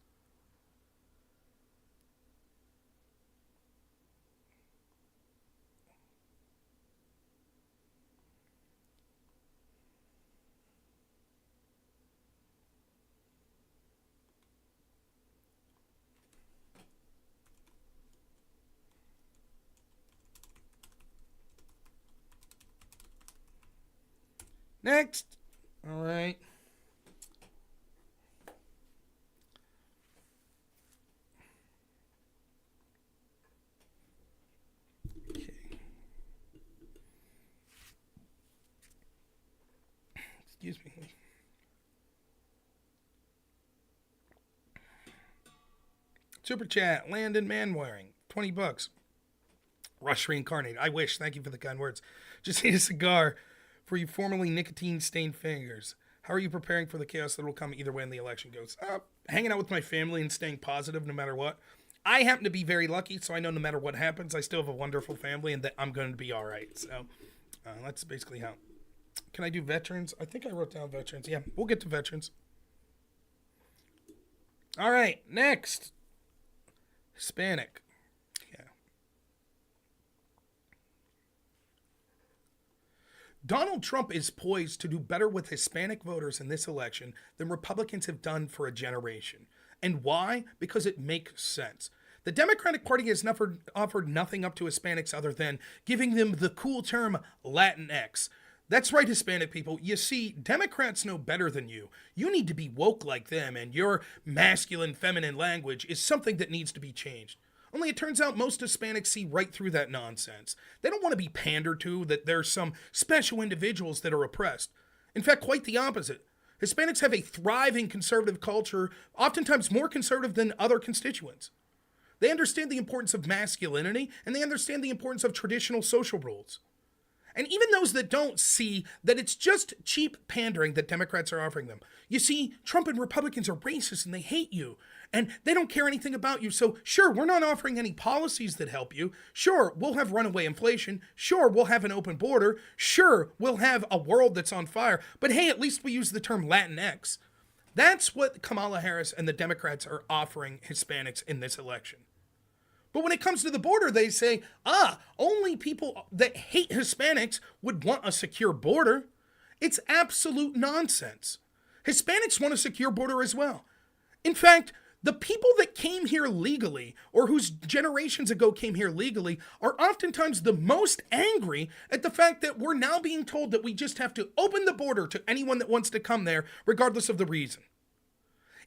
Next. All right. Okay. Excuse me. Super chat, Landon Manwaring, $20. Rush reincarnated. I wish. Thank you for the kind words. Just need a cigar for you formerly nicotine-stained fingers. How are you preparing for the chaos that will come either way when the election goes? Hanging out with my family and staying positive no matter what. I happen to be very lucky, so I know no matter what happens, I still have a wonderful family and that I'm going to be all right. So that's basically how. Can I do veterans? I think I wrote down veterans. Yeah, we'll get to veterans. All right, next. Hispanic. Yeah. Donald Trump is poised to do better with Hispanic voters in this election than Republicans have done for a generation. And why? Because it makes sense. The Democratic Party has never offered nothing up to Hispanics other than giving them the cool term Latinx. That's right, Hispanic people. You see, Democrats know better than you. You need to be woke like them, and your masculine, feminine language is something that needs to be changed. Only it turns out most Hispanics see right through that nonsense. They don't want to be pandered to, that there's some special individuals that are oppressed. In fact, quite the opposite. Hispanics have a thriving conservative culture, oftentimes more conservative than other constituents. They understand the importance of masculinity, and they understand the importance of traditional social roles. And even those that don't see that it's just cheap pandering that Democrats are offering them. You see, Trump and Republicans are racist and they hate you. And they don't care anything about you. So sure, we're not offering any policies that help you. Sure, we'll have runaway inflation. Sure, we'll have an open border. Sure, we'll have a world that's on fire. But hey, at least we use the term Latinx. That's what Kamala Harris and the Democrats are offering Hispanics in this election. But when it comes to the border, they say, only people that hate Hispanics would want a secure border. It's absolute nonsense. Hispanics want a secure border as well. In fact, the people that came here legally, or whose generations ago came here legally, are oftentimes the most angry at the fact that we're now being told that we just have to open the border to anyone that wants to come there, regardless of the reason.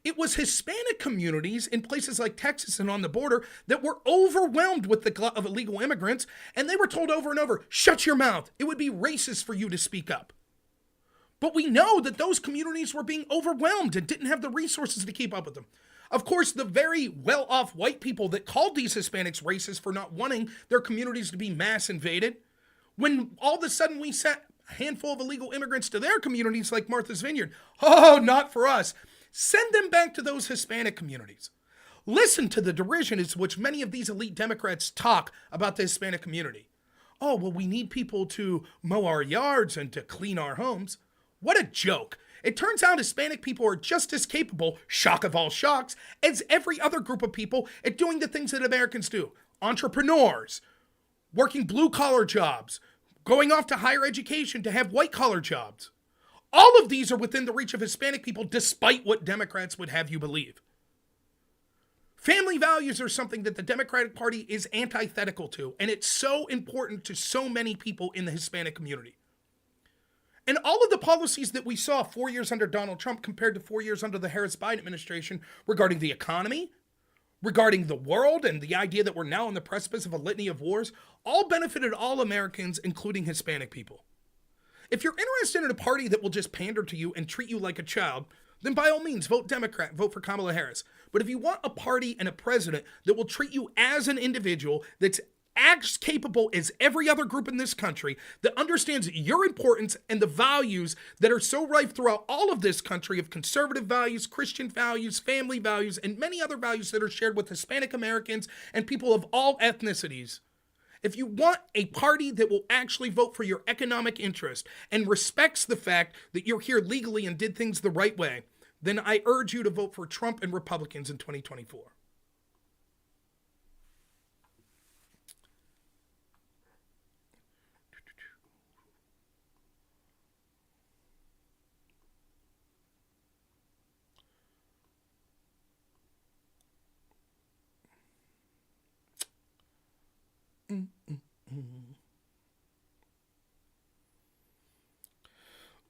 It was Hispanic communities in places like Texas and on the border that were overwhelmed with the glut of illegal immigrants, and they were told over and over, shut your mouth. It would be racist for you to speak up. But we know that those communities were being overwhelmed and didn't have the resources to keep up with them. Of course, the very well-off white people that called these Hispanics racist for not wanting their communities to be mass invaded, when all of a sudden we sent a handful of illegal immigrants to their communities like Martha's Vineyard, not for us. Send them back to those Hispanic communities. Listen to the derision as which many of these elite Democrats talk about the Hispanic community. Oh, well, we need people to mow our yards and to clean our homes. What a joke. It turns out Hispanic people are just as capable, shock of all shocks, as every other group of people at doing the things that Americans do. Entrepreneurs, working blue-collar jobs, going off to higher education to have white-collar jobs. All of these are within the reach of Hispanic people, despite what Democrats would have you believe. Family values are something that the Democratic Party is antithetical to, and it's so important to so many people in the Hispanic community. And all of the policies that we saw 4 years under Donald Trump compared to 4 years under the Harris-Biden administration regarding the economy, regarding the world, and the idea that we're now on the precipice of a litany of wars, all benefited all Americans, including Hispanic people. If you're interested in a party that will just pander to you and treat you like a child, then by all means, vote Democrat, vote for Kamala Harris. But if you want a party and a president that will treat you as an individual, that's as capable as every other group in this country, that understands your importance and the values that are so rife throughout all of this country of conservative values, Christian values, family values, and many other values that are shared with Hispanic Americans and people of all ethnicities. If you want a party that will actually vote for your economic interest and respects the fact that you're here legally and did things the right way, then I urge you to vote for Trump and Republicans in 2024.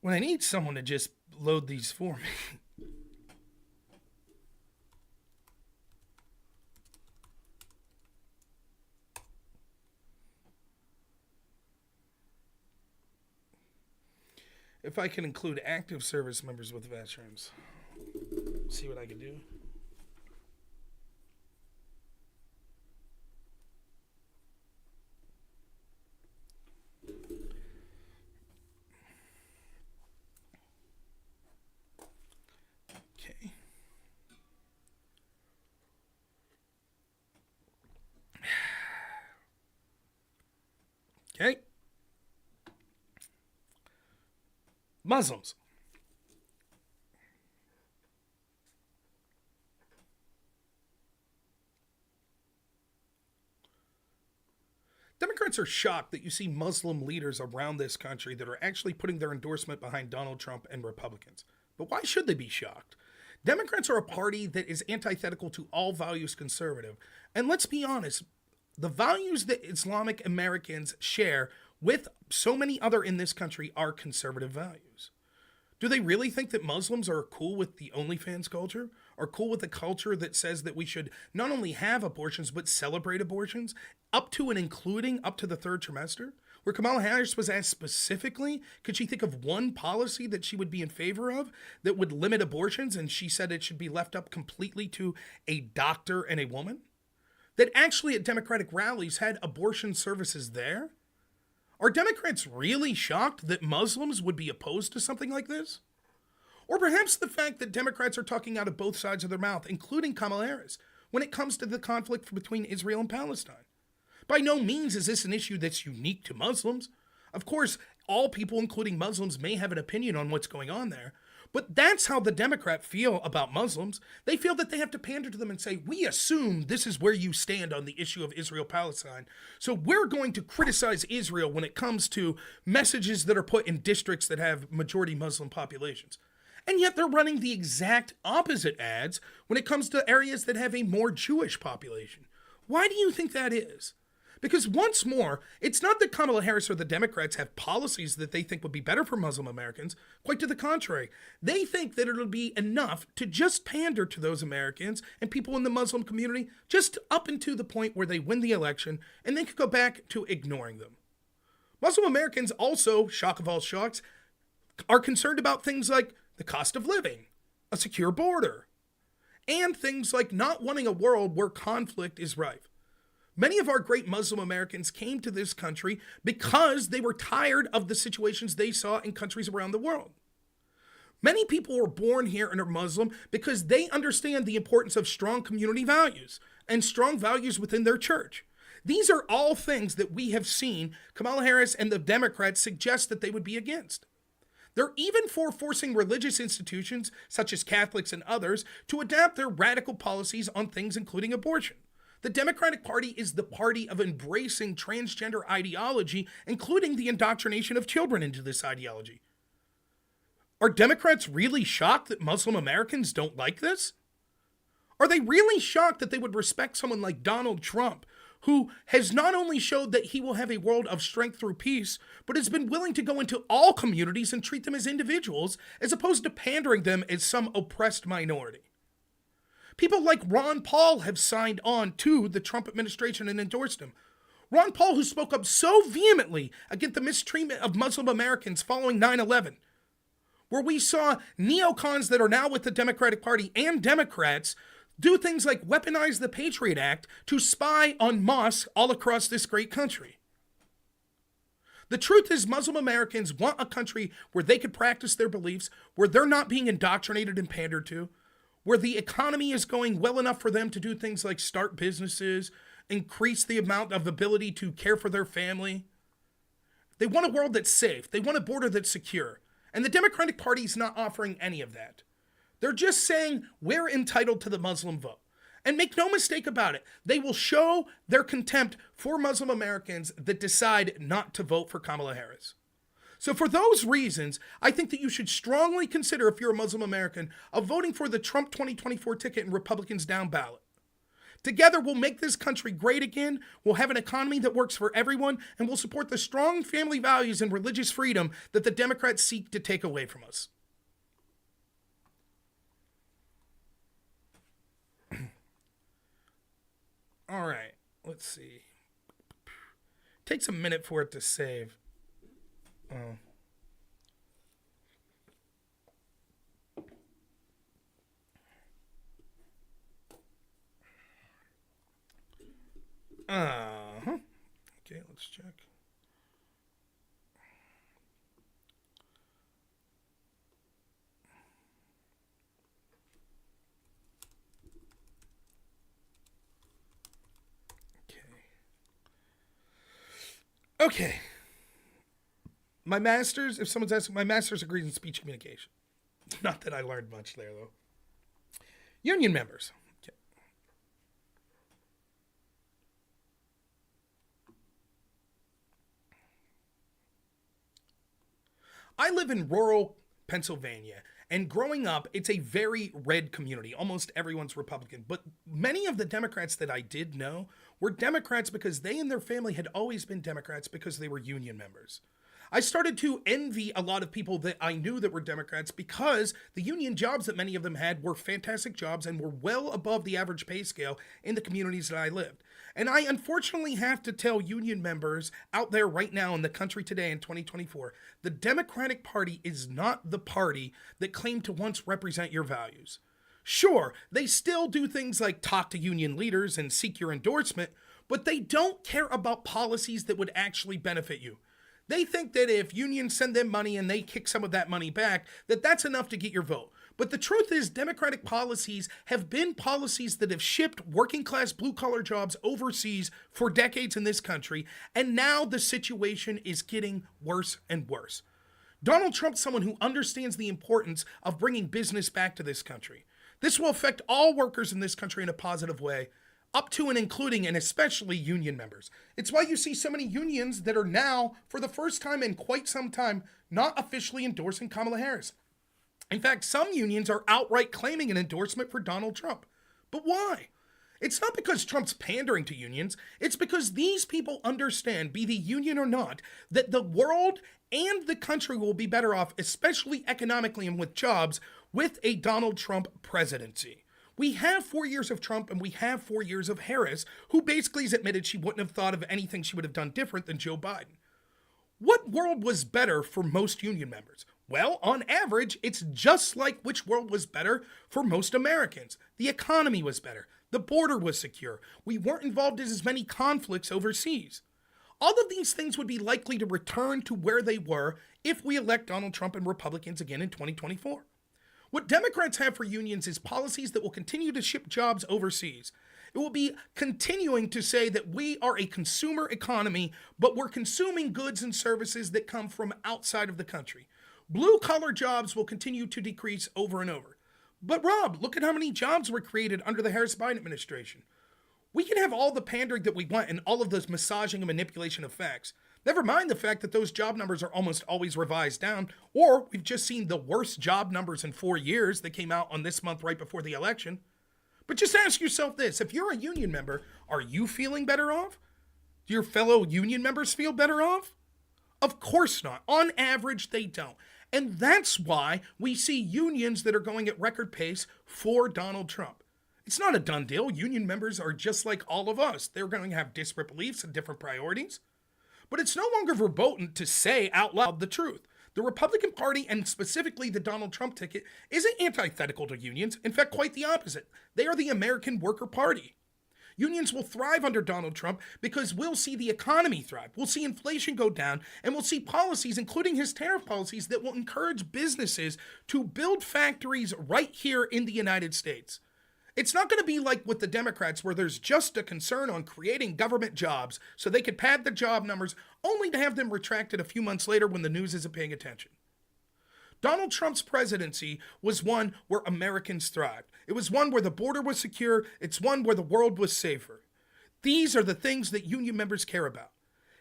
When I need someone to just load these for me. If I can include active service members with veterans. See what I can do. Okay. Muslims. Democrats are shocked that you see Muslim leaders around this country that are actually putting their endorsement behind Donald Trump and Republicans. But why should they be shocked? Democrats are a party that is antithetical to all values conservative. And let's be honest, the values that Islamic Americans share with so many other in this country are conservative values. Do they really think that Muslims are cool with the OnlyFans culture? Are cool with the culture that says that we should not only have abortions, but celebrate abortions up to and including up to the third trimester? Where Kamala Harris was asked specifically, could she think of one policy that she would be in favor of that would limit abortions? And she said it should be left up completely to a doctor and a woman. That actually at Democratic rallies had abortion services there? Are Democrats really shocked that Muslims would be opposed to something like this? Or perhaps the fact that Democrats are talking out of both sides of their mouth, including Kamala Harris, when it comes to the conflict between Israel and Palestine. By no means is this an issue that's unique to Muslims. Of course, all people, including Muslims, may have an opinion on what's going on there. But that's how the Democrats feel about Muslims. They feel that they have to pander to them and say, we assume this is where you stand on the issue of Israel-Palestine. So we're going to criticize Israel when it comes to messages that are put in districts that have majority Muslim populations. And yet they're running the exact opposite ads when it comes to areas that have a more Jewish population. Why do you think that is? Because once more, it's not that Kamala Harris or the Democrats have policies that they think would be better for Muslim Americans. Quite to the contrary. They think that it'll be enough to just pander to those Americans and people in the Muslim community just up into the point where they win the election and they could go back to ignoring them. Muslim Americans also, shock of all shocks, are concerned about things like the cost of living, a secure border, and things like not wanting a world where conflict is rife. Many of our great Muslim Americans came to this country because they were tired of the situations they saw in countries around the world. Many people were born here and are Muslim because they understand the importance of strong community values and strong values within their church. These are all things that we have seen Kamala Harris and the Democrats suggest that they would be against. They're even for forcing religious institutions, such as Catholics and others, to adapt their radical policies on things including abortion. The Democratic Party is the party of embracing transgender ideology, including the indoctrination of children into this ideology. Are Democrats really shocked that Muslim Americans don't like this? Are they really shocked that they would respect someone like Donald Trump, who has not only showed that he will have a world of strength through peace, but has been willing to go into all communities and treat them as individuals, as opposed to pandering them as some oppressed minority. People like Ron Paul have signed on to the Trump administration and endorsed him. Ron Paul, who spoke up so vehemently against the mistreatment of Muslim Americans following 9/11, where we saw neocons that are now with the Democratic Party and Democrats do things like weaponize the Patriot Act to spy on mosques all across this great country. The truth is, Muslim Americans want a country where they could practice their beliefs, where they're not being indoctrinated and pandered to, where the economy is going well enough for them to do things like start businesses, increase the amount of ability to care for their family. They want a world that's safe. They want a border that's secure. And the Democratic Party is not offering any of that. They're just saying we're entitled to the Muslim vote. And make no mistake about it, they will show their contempt for Muslim Americans that decide not to vote for Kamala Harris. So for those reasons, I think that you should strongly consider, if you're a Muslim American, of voting for the Trump 2024 ticket and Republicans down ballot. Together, we'll make this country great again, we'll have an economy that works for everyone, and we'll support the strong family values and religious freedom that the Democrats seek to take away from us. All right, let's see. Takes a minute for it to save. Oh. Okay, let's check. Okay. My master's, if someone's asking, my master's degrees in speech communication. Not that I learned much there, though. Union members. Okay. I live in rural Pennsylvania, and growing up, it's a very red community. Almost everyone's Republican. But many of the Democrats that I did know were Democrats because they and their family had always been Democrats because they were union members. I started to envy a lot of people that I knew that were Democrats because the union jobs that many of them had were fantastic jobs and were well above the average pay scale in the communities that I lived. And I unfortunately have to tell union members out there right now in the country today in 2024, the Democratic Party is not the party that claimed to once represent your values. Sure, they still do things like talk to union leaders and seek your endorsement, but they don't care about policies that would actually benefit you. They think that if unions send them money and they kick some of that money back, that that's enough to get your vote. But the truth is, Democratic policies have been policies that have shipped working class blue collar jobs overseas for decades in this country, and now the situation is getting worse and worse. Donald Trump's someone who understands the importance of bringing business back to this country. This will affect all workers in this country in a positive way, up to and including and especially union members. It's why you see so many unions that are now, for the first time in quite some time, not officially endorsing Kamala Harris. In fact, some unions are outright claiming an endorsement for Donald Trump. But why? It's not because Trump's pandering to unions. It's because these people understand, be the union or not, that the world and the country will be better off, especially economically and with jobs, with a Donald Trump presidency. We have 4 years of Trump and we have 4 years of Harris, who basically has admitted she wouldn't have thought of anything she would have done different than Joe Biden. What world was better for most union members? Well, on average, it's just like which world was better for most Americans. The economy was better. The border was secure. We weren't involved in as many conflicts overseas. All of these things would be likely to return to where they were if we elect Donald Trump and Republicans again in 2024. What Democrats have for unions is policies that will continue to ship jobs overseas. It will be continuing to say that we are a consumer economy, but we're consuming goods and services that come from outside of the country. Blue-collar jobs will continue to decrease over and over. But Rob, look at how many jobs were created under the Harris-Biden administration. We can have all the pandering that we want and all of this massaging and manipulation of facts. Never mind the fact that those job numbers are almost always revised down, or we've just seen the worst job numbers in 4 years that came out on this month right before the election. But just ask yourself this. If you're a union member, are you feeling better off? Do your fellow union members feel better off? Of course not. On average, they don't. And that's why we see unions that are going at record pace for Donald Trump. It's not a done deal. Union members are just like all of us. They're going to have disparate beliefs and different priorities. But it's no longer verboten to say out loud the truth. The Republican Party, and specifically the Donald Trump ticket, isn't antithetical to unions. In fact, quite the opposite. They are the American Worker Party. Unions will thrive under Donald Trump because we'll see the economy thrive. We'll see inflation go down, and we'll see policies, including his tariff policies, that will encourage businesses to build factories right here in the United States. It's not going to be like with the Democrats, where there's just a concern on creating government jobs so they could pad the job numbers, only to have them retracted a few months later when the news isn't paying attention. Donald Trump's presidency was one where Americans thrived. It was one where the border was secure. It's one where the world was safer. These are the things that union members care about.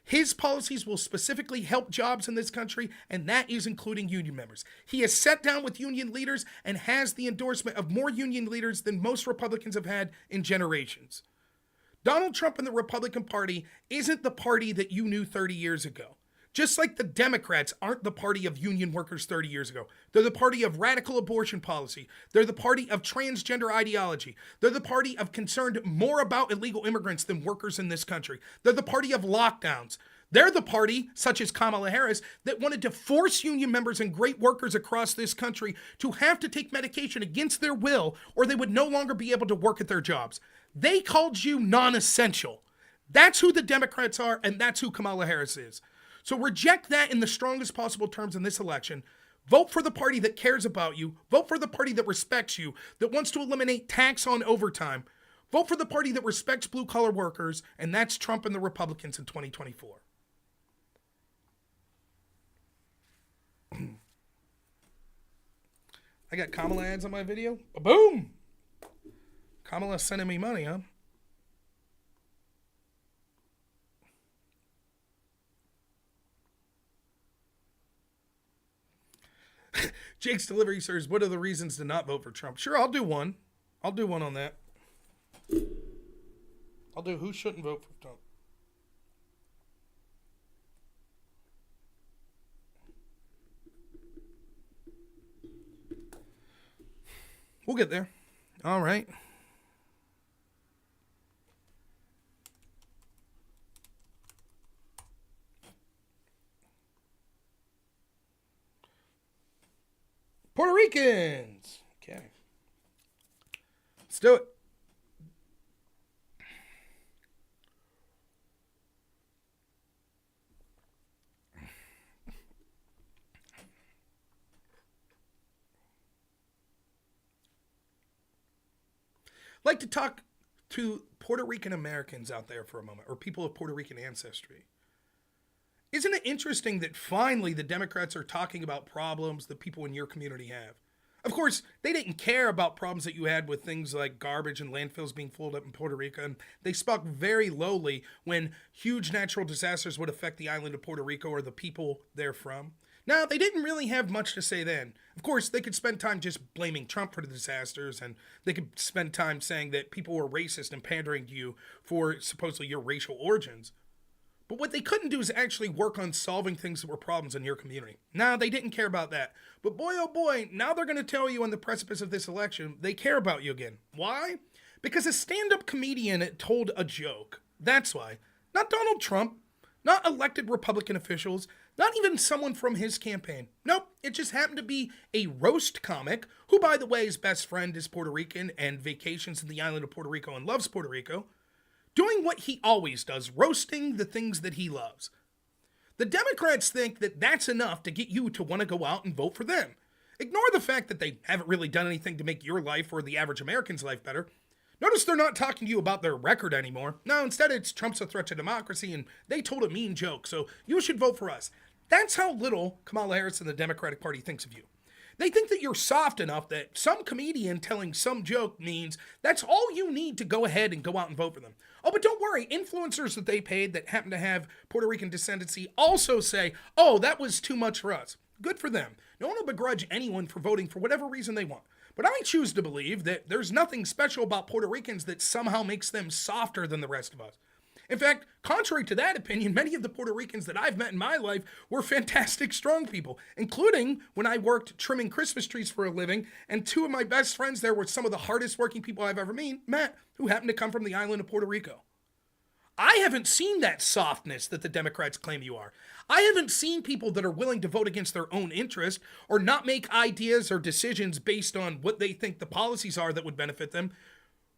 His policies will specifically help jobs in this country, and that is including union members. He has sat down with union leaders and has the endorsement of more union leaders than most Republicans have had in generations. Donald Trump and the Republican Party isn't the party that you knew 30 years ago. Just like the Democrats aren't the party of union workers 30 years ago. They're the party of radical abortion policy. They're the party of transgender ideology. They're the party of concerned more about illegal immigrants than workers in this country. They're the party of lockdowns. They're the party, such as Kamala Harris, that wanted to force union members and great workers across this country to have to take medication against their will, or they would no longer be able to work at their jobs. They called you non-essential. That's who the Democrats are, and that's who Kamala Harris is. So reject that in the strongest possible terms in this election. Vote for the party that cares about you. Vote for the party that respects you, that wants to eliminate tax on overtime. Vote for the party that respects blue-collar workers, and that's Trump and the Republicans in 2024. I got Kamala ads on my video. Boom! Kamala's sending me money, huh? Jake's Delivery says, what are the reasons to not vote for Trump? Sure, I'll do one. I'll do one on that. I'll do who shouldn't vote for Trump. We'll get there. All right. Puerto Ricans. Okay. Let's do it. I'd like to talk to Puerto Rican Americans out there for a moment, or people of Puerto Rican ancestry. Isn't it interesting that finally the Democrats are talking about problems that people in your community have? Of course, they didn't care about problems that you had with things like garbage and landfills being filled up in Puerto Rico, and they spoke very lowly when huge natural disasters would affect the island of Puerto Rico or the people therefrom. Now, they didn't really have much to say then. Of course, they could spend time just blaming Trump for the disasters, and they could spend time saying that people were racist and pandering to you for supposedly your racial origins. But what they couldn't do is actually work on solving things that were problems in your community. No, they didn't care about that. But boy, oh boy, now they're going to tell you on the precipice of this election, they care about you again. Why? Because a stand-up comedian told a joke. That's why. Not Donald Trump, not elected Republican officials, not even someone from his campaign. Nope, it just happened to be a roast comic, who, by the way, his best friend is Puerto Rican and vacations in the island of Puerto Rico and loves Puerto Rico, doing what he always does, roasting the things that he loves. The Democrats think that that's enough to get you to want to go out and vote for them. Ignore the fact that they haven't really done anything to make your life or the average American's life better. Notice they're not talking to you about their record anymore. No, instead it's Trump's a threat to democracy and they told a mean joke, so you should vote for us. That's how little Kamala Harris and the Democratic Party thinks of you. They think that you're soft enough that some comedian telling some joke means that's all you need to go ahead and go out and vote for them. Oh, but don't worry, influencers that they paid that happen to have Puerto Rican descendancy also say, oh, that was too much for us. Good for them. No one will begrudge anyone for voting for whatever reason they want. But I choose to believe that there's nothing special about Puerto Ricans that somehow makes them softer than the rest of us. In fact, contrary to that opinion, many of the Puerto Ricans that I've met in my life were fantastic, strong people, including when I worked trimming Christmas trees for a living, and two of my best friends there were some of the hardest working people I've ever met, who happened to come from the island of Puerto Rico. I haven't seen that softness that the Democrats claim you are. I haven't seen people that are willing to vote against their own interest or not make ideas or decisions based on what they think the policies are that would benefit them.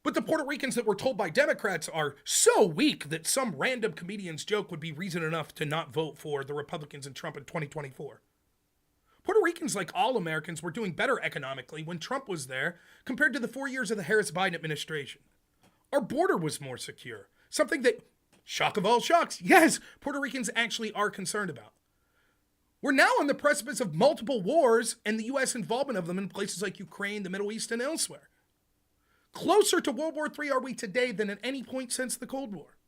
But the Puerto Ricans that were told by Democrats are so weak that some random comedian's joke would be reason enough to not vote for the Republicans and Trump in 2024. Puerto Ricans, like all Americans, were doing better economically when Trump was there compared to the 4 years of the Harris-Biden administration. Our border was more secure, something that, shock of all shocks, yes, Puerto Ricans actually are concerned about. We're now on the precipice of multiple wars and the U.S. involvement of them in places like Ukraine, the Middle East, and elsewhere. Closer to World War III are we today than at any point since the Cold War.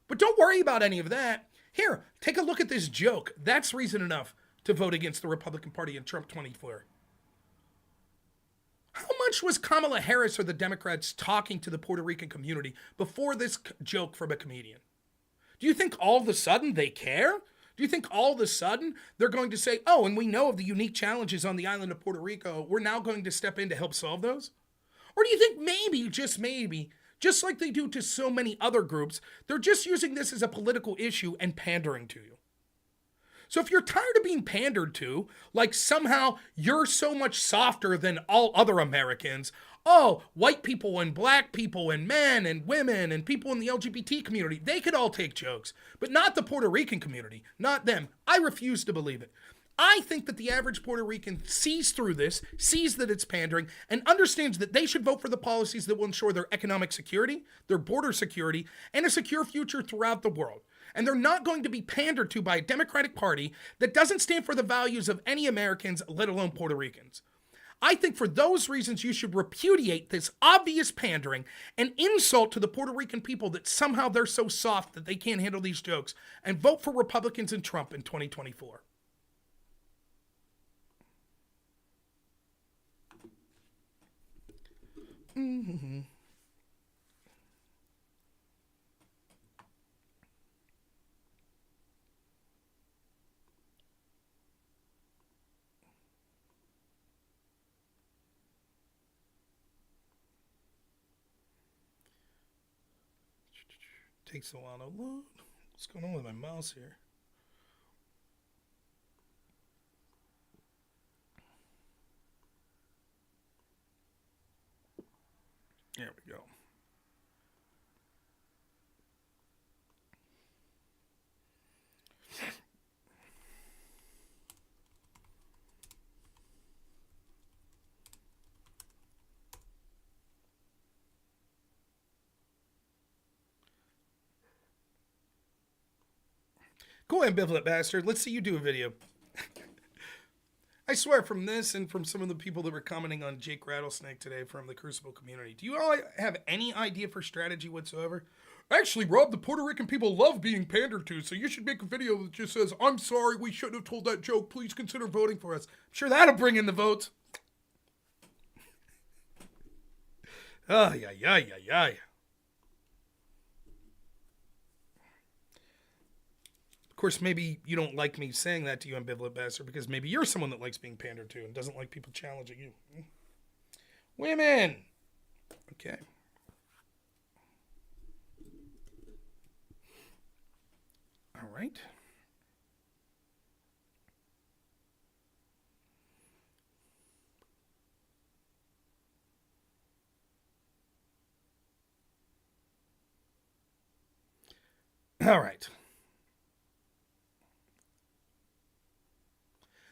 But don't worry about any of that. Here, take a look at this joke. That's reason enough to vote against the Republican Party in Trump 24. How much was Kamala Harris or the Democrats talking to the Puerto Rican community before this joke from a comedian? Do you think all of a sudden they care? Do you think all of a sudden they're going to say, oh, and we know of the unique challenges on the island of Puerto Rico, we're now going to step in to help solve those? Or do you think maybe, just maybe, just like they do to so many other groups, they're just using this as a political issue and pandering to you? So if you're tired of being pandered to, like somehow you're so much softer than all other Americans, oh, white people and black people and men and women and people in the LGBT community, they could all take jokes, but not the Puerto Rican community, not them. I refuse to believe it. I think that the average Puerto Rican sees through this, sees that it's pandering, and understands that they should vote for the policies that will ensure their economic security, their border security, and a secure future throughout the world. And they're not going to be pandered to by a Democratic Party that doesn't stand for the values of any Americans, let alone Puerto Ricans. I think for those reasons you should repudiate this obvious pandering and insult to the Puerto Rican people that somehow they're so soft that they can't handle these jokes, and vote for Republicans and Trump in 2024. Mm-hmm. Takes a while to load. What's going on with my mouse here? There we go. Go ambivalent bastard. Let's see you do a video. I swear, from this and from some of the people that were commenting on Jake Rattlesnake today from the Crucible community, do you all have any idea for strategy whatsoever? Actually, Rob, the Puerto Rican people love being pandered to, so you should make a video that just says, I'm sorry, we shouldn't have told that joke. Please consider voting for us. I'm sure that'll bring in the votes. Ay. Of course, maybe you don't like me saying that to you, ambivalent bastard, because maybe you're someone that likes being pandered to and doesn't like people challenging you. Women! Okay. All right. All right.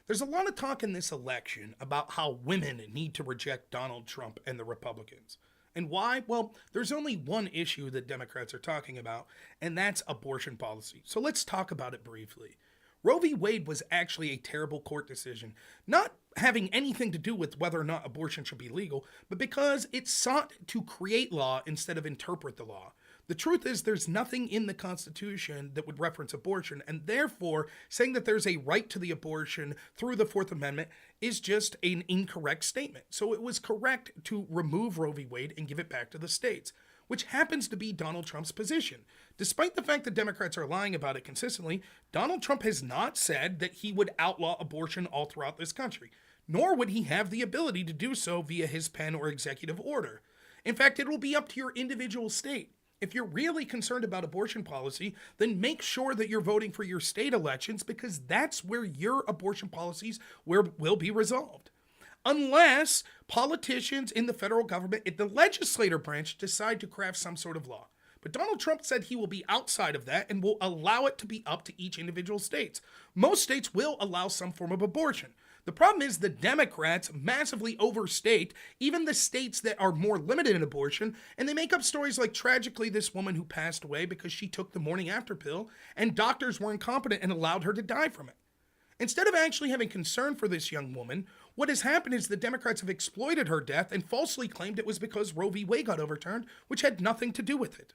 There's a lot of talk in this election about how women need to reject Donald Trump and the Republicans. And why? Well, there's only one issue that Democrats are talking about, and that's abortion policy. So let's talk about it briefly. Roe v. Wade was actually a terrible court decision, not having anything to do with whether or not abortion should be legal, but because it sought to create law instead of interpret the law. The truth is there's nothing in the Constitution that would reference abortion, and therefore saying that there's a right to the abortion through the Fourth Amendment is just an incorrect statement. So it was correct to remove Roe v. Wade and give it back to the states, which happens to be Donald Trump's position. Despite the fact that Democrats are lying about it consistently, Donald Trump has not said that he would outlaw abortion all throughout this country, nor would he have the ability to do so via his pen or executive order. In fact, it will be up to your individual state. If you're really concerned about abortion policy, then make sure that you're voting for your state elections, because that's where your abortion policies will be resolved. Unless politicians in the federal government, in the legislative branch, decide to craft some sort of law. But Donald Trump said he will be outside of that and will allow it to be up to each individual state. Most states will allow some form of abortion. The problem is the Democrats massively overstate even the states that are more limited in abortion, and they make up stories like, tragically, this woman who passed away because she took the morning after pill and doctors were incompetent and allowed her to die from it. Instead of actually having concern for this young woman, what has happened is the Democrats have exploited her death and falsely claimed it was because Roe v. Wade got overturned, which had nothing to do with it.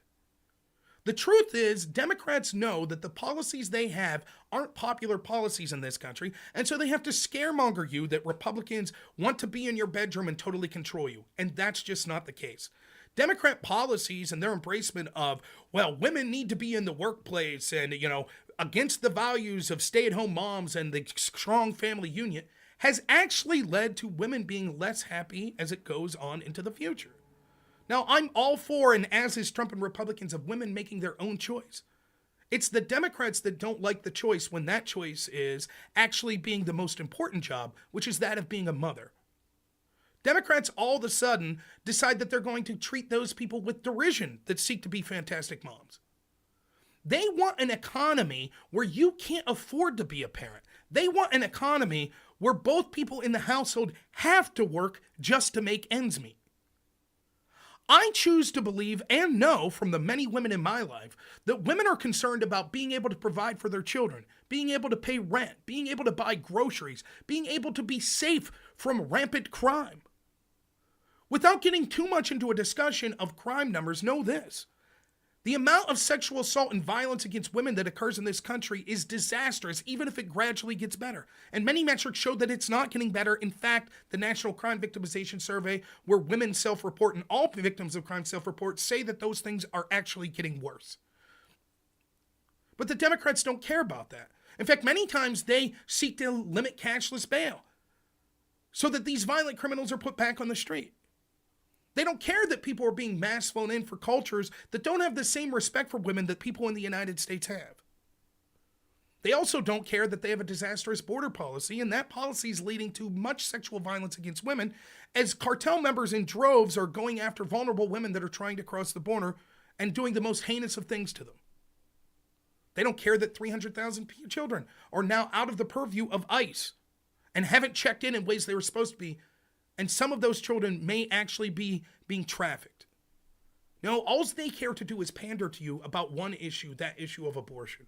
The truth is, Democrats know that the policies they have aren't popular policies in this country, and so they have to scaremonger you that Republicans want to be in your bedroom and totally control you, and that's just not the case. Democrat policies and their embracement of, well, women need to be in the workplace and, against the values of stay-at-home moms and the strong family union has actually led to women being less happy as it goes on into the future. Now, I'm all for, and as is Trump and Republicans, of women making their own choice. It's the Democrats that don't like the choice when that choice is actually being the most important job, which is that of being a mother. Democrats all of a sudden decide that they're going to treat those people with derision that seek to be fantastic moms. They want an economy where you can't afford to be a parent. They want an economy where both people in the household have to work just to make ends meet. I choose to believe and know from the many women in my life that women are concerned about being able to provide for their children, being able to pay rent, being able to buy groceries, being able to be safe from rampant crime. Without getting too much into a discussion of crime numbers, know this. The amount of sexual assault and violence against women that occurs in this country is disastrous, even if it gradually gets better. And many metrics show that it's not getting better. In fact, the National Crime Victimization Survey, where women self-report and all victims of crime self-report, say that those things are actually getting worse. But the Democrats don't care about that. In fact, many times they seek to limit cashless bail so that these violent criminals are put back on the street. They don't care that people are being mass flown in for cultures that don't have the same respect for women that people in the United States have. They also don't care that they have a disastrous border policy, and that policy is leading to much sexual violence against women as cartel members in droves are going after vulnerable women that are trying to cross the border and doing the most heinous of things to them. They don't care that 300,000 children are now out of the purview of ICE and haven't checked in ways they were supposed to be. And some of those children may actually be being trafficked. No, all they care to do is pander to you about one issue, that issue of abortion.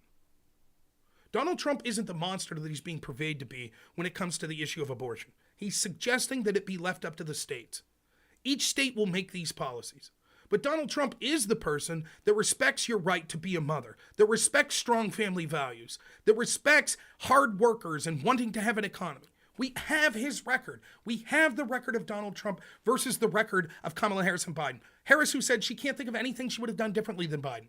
Donald Trump isn't the monster that he's being purveyed to be when it comes to the issue of abortion. He's suggesting that it be left up to the states. Each state will make these policies. But Donald Trump is the person that respects your right to be a mother, that respects strong family values, that respects hard workers and wanting to have an economy. We have his record. We have the record of Donald Trump versus the record of Kamala Harris and Biden. Harris, who said she can't think of anything she would have done differently than Biden.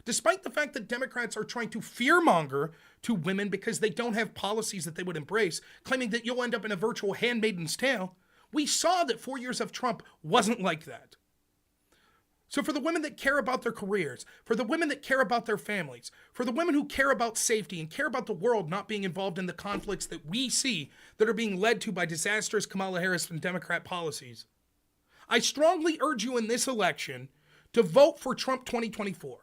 Despite the fact that Democrats are trying to fearmonger to women because they don't have policies that they would embrace, claiming that you'll end up in a virtual handmaiden's tale, we saw that 4 years of Trump wasn't like that. So for the women that care about their careers, for the women that care about their families, for the women who care about safety and care about the world not being involved in the conflicts that we see that are being led to by disastrous Kamala Harris and Democrat policies, I strongly urge you in this election to vote for Trump 2024.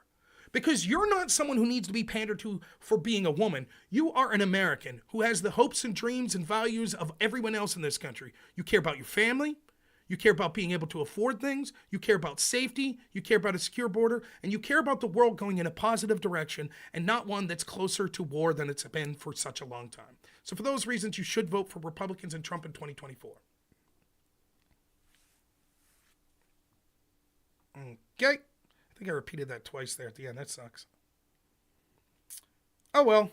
Because you're not someone who needs to be pandered to for being a woman. You are an American who has the hopes and dreams and values of everyone else in this country. You care about your family. You care about being able to afford things. You care about safety. You care about a secure border. And you care about the world going in a positive direction and not one that's closer to war than it's been for such a long time. So for those reasons, you should vote for Republicans and Trump in 2024. Okay. I think think I repeated that twice there at the end. That sucks. Oh, well.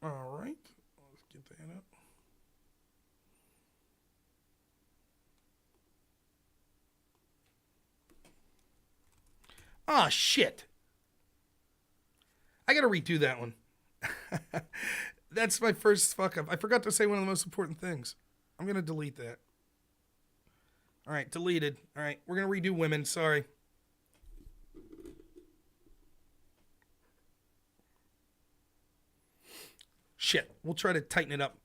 All right. Let's get that up. Ah, shit. I got to redo that one. That's my first fuck up. I forgot to say one of the most important things. I'm going to delete that. All right, deleted. All right, we're going to redo women. Sorry. Shit, we'll try to tighten it up.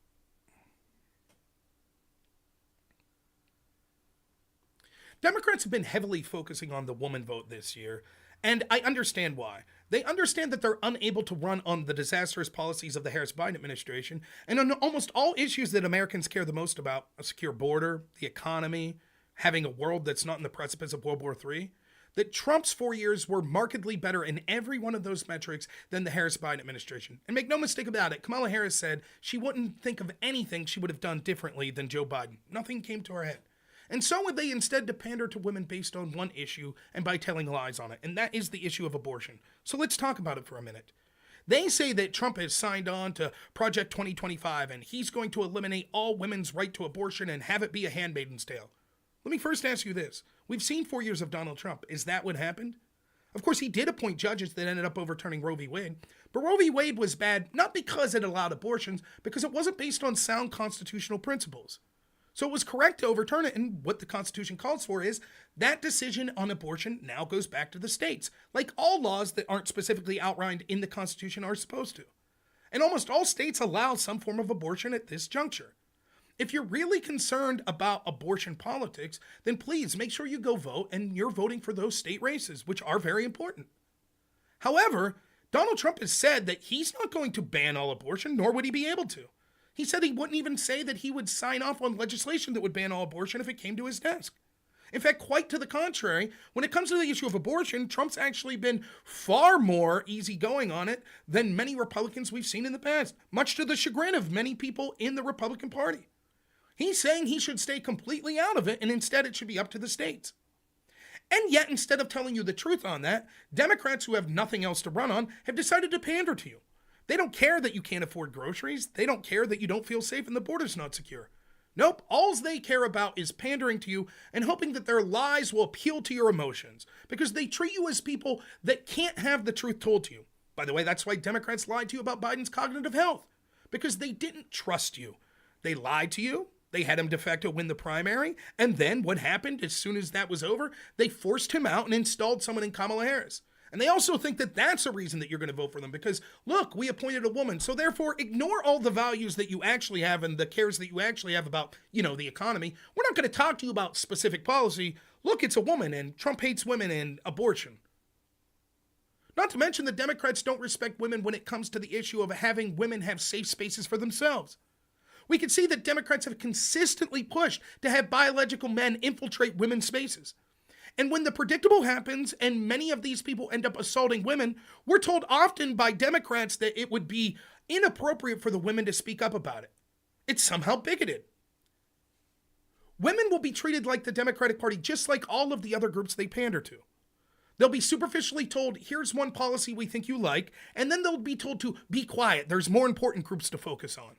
Democrats have been heavily focusing on the woman vote this year, and I understand why. They understand that they're unable to run on the disastrous policies of the Harris-Biden administration, and on almost all issues that Americans care the most about, a secure border, the economy, having a world that's not in the precipice of World War III, that Trump's 4 years were markedly better in every one of those metrics than the Harris-Biden administration. And make no mistake about it, Kamala Harris said she wouldn't think of anything she would have done differently than Joe Biden. Nothing came to her head. And so would they instead to pander to women based on one issue and by telling lies on it, and that is the issue of abortion. So let's talk about it for a minute. They say that Trump has signed on to Project 2025 and he's going to eliminate all women's right to abortion and have it be a handmaid's tale. Let me first ask you this. We've seen 4 years of Donald Trump. Is that what happened? Of course, he did appoint judges that ended up overturning Roe v. Wade. But Roe v. Wade was bad not because it allowed abortions, because it wasn't based on sound constitutional principles. So it was correct to overturn it, and what the Constitution calls for is that decision on abortion now goes back to the states, like all laws that aren't specifically outlined in the Constitution are supposed to. And almost all states allow some form of abortion at this juncture. If you're really concerned about abortion politics, then please make sure you go vote and you're voting for those state races, which are very important. However, Donald Trump has said that he's not going to ban all abortion, nor would he be able to. He said he wouldn't even say that he would sign off on legislation that would ban all abortion if it came to his desk. In fact, quite to the contrary, when it comes to the issue of abortion, Trump's actually been far more easygoing on it than many Republicans we've seen in the past, much to the chagrin of many people in the Republican Party. He's saying he should stay completely out of it, and instead it should be up to the states. And yet, instead of telling you the truth on that, Democrats who have nothing else to run on have decided to pander to you. They don't care that you can't afford groceries. They don't care that you don't feel safe and the border's not secure. Nope, all they care about is pandering to you and hoping that their lies will appeal to your emotions because they treat you as people that can't have the truth told to you. By the way, that's why Democrats lied to you about Biden's cognitive health, because they didn't trust you. They lied to you. They had him de facto win the primary. And then what happened as soon as that was over? They forced him out and installed someone in Kamala Harris. And they also think that that's a reason that you're going to vote for them because, look, we appointed a woman. So therefore, ignore all the values that you actually have and the cares that you actually have about, the economy. We're not going to talk to you about specific policy. Look, it's a woman and Trump hates women and abortion. Not to mention the Democrats don't respect women when it comes to the issue of having women have safe spaces for themselves. We can see that Democrats have consistently pushed to have biological men infiltrate women's spaces. And when the predictable happens and many of these people end up assaulting women, we're told often by Democrats that it would be inappropriate for the women to speak up about it. It's somehow bigoted. Women will be treated like the Democratic Party, just like all of the other groups they pander to. They'll be superficially told, here's one policy we think you like, and then they'll be told to be quiet. There's more important groups to focus on.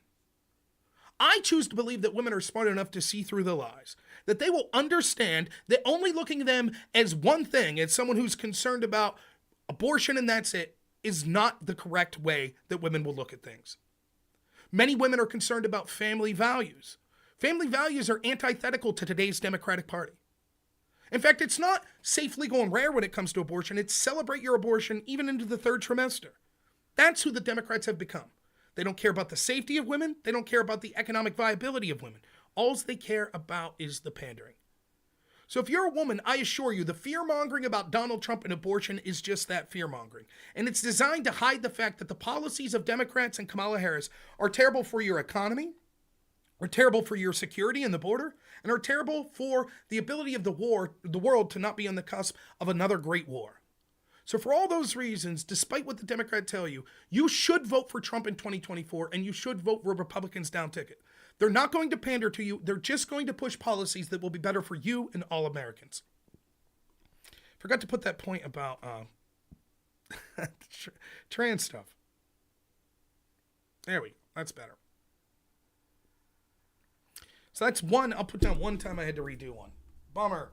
I choose to believe that women are smart enough to see through the lies, that they will understand that only looking at them as one thing, as someone who's concerned about abortion and that's it, is not the correct way that women will look at things. Many women are concerned about family values. Family values are antithetical to today's Democratic Party. In fact, it's not safe, legal, and rare when it comes to abortion. It's celebrate your abortion even into the third trimester. That's who the Democrats have become. They don't care about the safety of women. They don't care about the economic viability of women. All they care about is the pandering. So if you're a woman, I assure you, the fear-mongering about Donald Trump and abortion is just that, fear-mongering. And it's designed to hide the fact that the policies of Democrats and Kamala Harris are terrible for your economy, are terrible for your security in the border, and are terrible for the ability of the world to not be on the cusp of another great war. So for all those reasons, despite what the Democrats tell you, you should vote for Trump in 2024 and you should vote for Republicans down ticket. They're not going to pander to you. They're just going to push policies that will be better for you and all Americans. Forgot to put that point about trans stuff. There we go. That's better. So that's one. I'll put down one time I had to redo one. Bummer.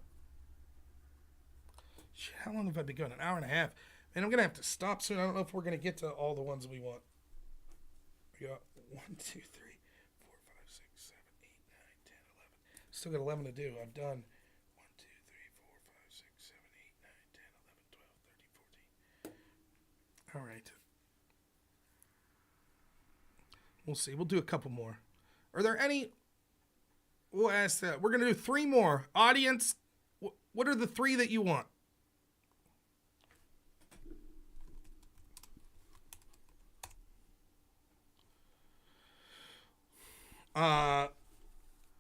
Shit, how long have I been going? An hour and a half. Man, I'm going to have to stop soon. I don't know if we're going to get to all the ones we want. We got 1, 2, 3, 4, 5, 6, 7, 8, 9, 10, 11. Still got 11 to do. I'm done. 1, 2, 3, 4, 5, 6, 7, 8, 9, 10, 11, 12, 13, 14. All right. We'll see. We'll do a couple more. Are there any? We'll ask that. We're going to do 3 more. Audience, what are the 3 that you want?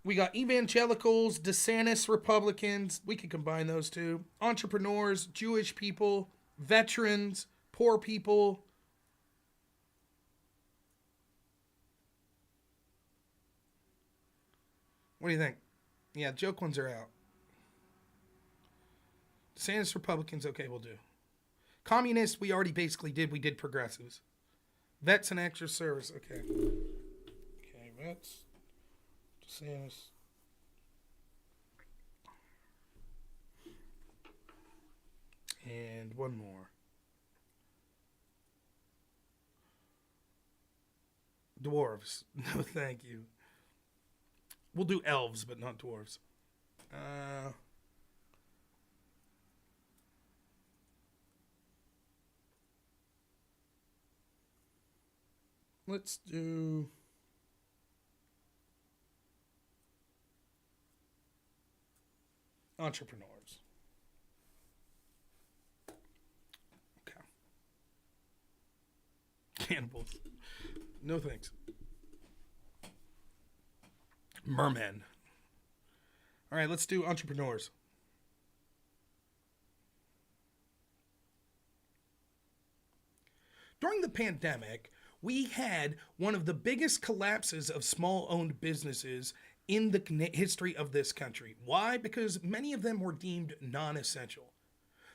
We got evangelicals, DeSantis Republicans. We could combine those two. Entrepreneurs, Jewish people, veterans, poor people. What do you think? Yeah, joke ones are out. DeSantis Republicans, okay, we'll do. Communists, we already basically did. We did progressives. Vets and extra service, okay. Okay, vets. DeSantis. And one more. Dwarves. No, thank you. We'll do elves, but not dwarves. Let's do... entrepreneurs. Okay. Cannibals. No thanks. Mermen. All right, let's do entrepreneurs. During the pandemic, we had one of the biggest collapses of small-owned businesses in the history of this country. Why? Because many of them were deemed non-essential.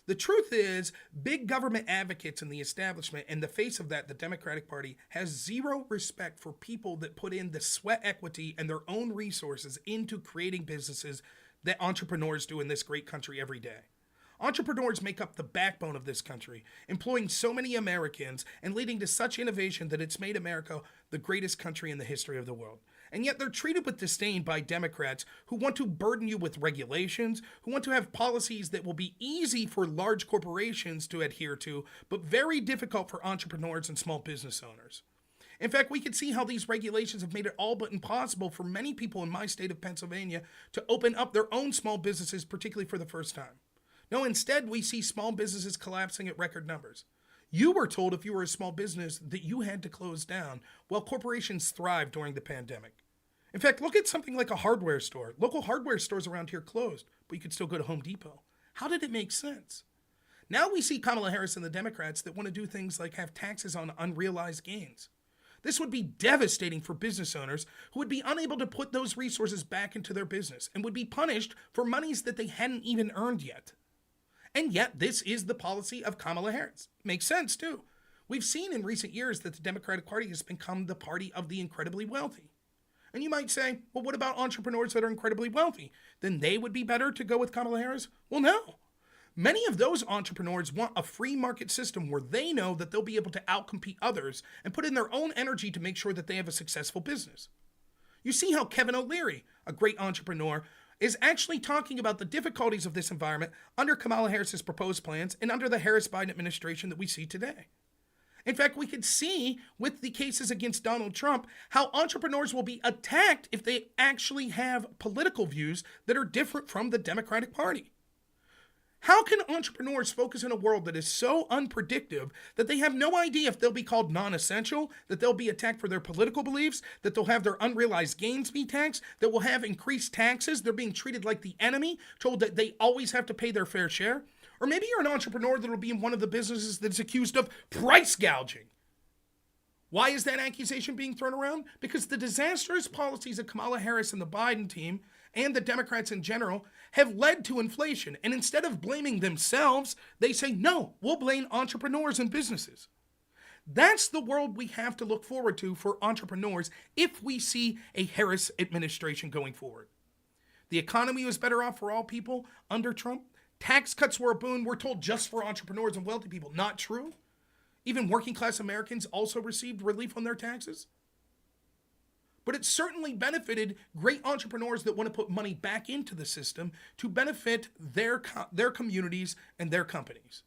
The truth is, big government advocates in the establishment, in the face of that, the Democratic Party has zero respect for people that put in the sweat equity and their own resources into creating businesses that entrepreneurs do in this great country every day. Entrepreneurs make up the backbone of this country, employing so many Americans and leading to such innovation that it's made America the greatest country in the history of the world. And yet they're treated with disdain by Democrats who want to burden you with regulations, who want to have policies that will be easy for large corporations to adhere to, but very difficult for entrepreneurs and small business owners. In fact, we can see how these regulations have made it all but impossible for many people in my state of Pennsylvania to open up their own small businesses, particularly for the first time. No, instead, we see small businesses collapsing at record numbers. You were told if you were a small business that you had to close down, while corporations thrived during the pandemic. In fact, look at something like a hardware store. Local hardware stores around here closed, but you could still go to Home Depot. How did it make sense? Now we see Kamala Harris and the Democrats that want to do things like have taxes on unrealized gains. This would be devastating for business owners who would be unable to put those resources back into their business and would be punished for monies that they hadn't even earned yet. And yet, this is the policy of Kamala Harris. Makes sense, too. We've seen in recent years that the Democratic Party has become the party of the incredibly wealthy. And you might say, well, what about entrepreneurs that are incredibly wealthy? Then they would be better to go with Kamala Harris? Well, no. Many of those entrepreneurs want a free market system where they know that they'll be able to outcompete others and put in their own energy to make sure that they have a successful business. You see how Kevin O'Leary, a great entrepreneur, is actually talking about the difficulties of this environment under Kamala Harris's proposed plans and under the Harris-Biden administration that we see today. In fact, we could see with the cases against Donald Trump how entrepreneurs will be attacked if they actually have political views that are different from the Democratic Party. How can entrepreneurs focus in a world that is so unpredictable that they have no idea if they'll be called non-essential, that they'll be attacked for their political beliefs, that they'll have their unrealized gains be taxed, that will have increased taxes, they're being treated like the enemy, told that they always have to pay their fair share? Or maybe you're an entrepreneur that will be in one of the businesses that's accused of price gouging. Why is that accusation being thrown around? Because the disastrous policies of Kamala Harris and the Biden team and the Democrats in general have led to inflation. And instead of blaming themselves, they say, no, we'll blame entrepreneurs and businesses. That's the world we have to look forward to for entrepreneurs if we see a Harris administration going forward. The economy was better off for all people under Trump. Tax cuts were a boon, we're told, just for entrepreneurs and wealthy people. Not true. Even working class Americans also received relief on their taxes. But it certainly benefited great entrepreneurs that want to put money back into the system to benefit their communities and their companies.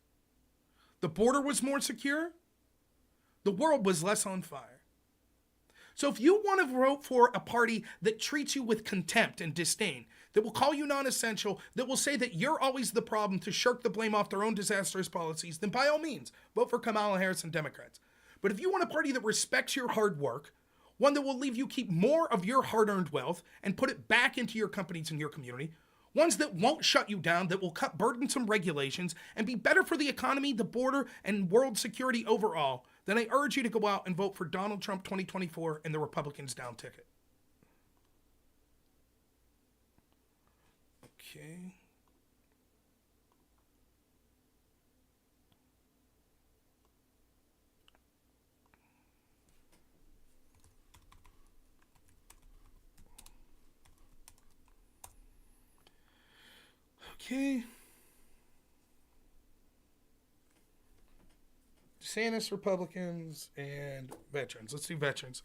The border was more secure. The world was less on fire. So if you want to vote for a party that treats you with contempt and disdain, that will call you non-essential, that will say that you're always the problem to shirk the blame off their own disastrous policies, then by all means, vote for Kamala Harris and Democrats. But if you want a party that respects your hard work, one that will leave you keep more of your hard-earned wealth and put it back into your companies and your community, ones that won't shut you down, that will cut burdensome regulations and be better for the economy, the border, and world security overall, then I urge you to go out and vote for Donald Trump 2024 and the Republicans down ticket. Okay. Okay. DeSantis, Republicans, and veterans. Let's do veterans.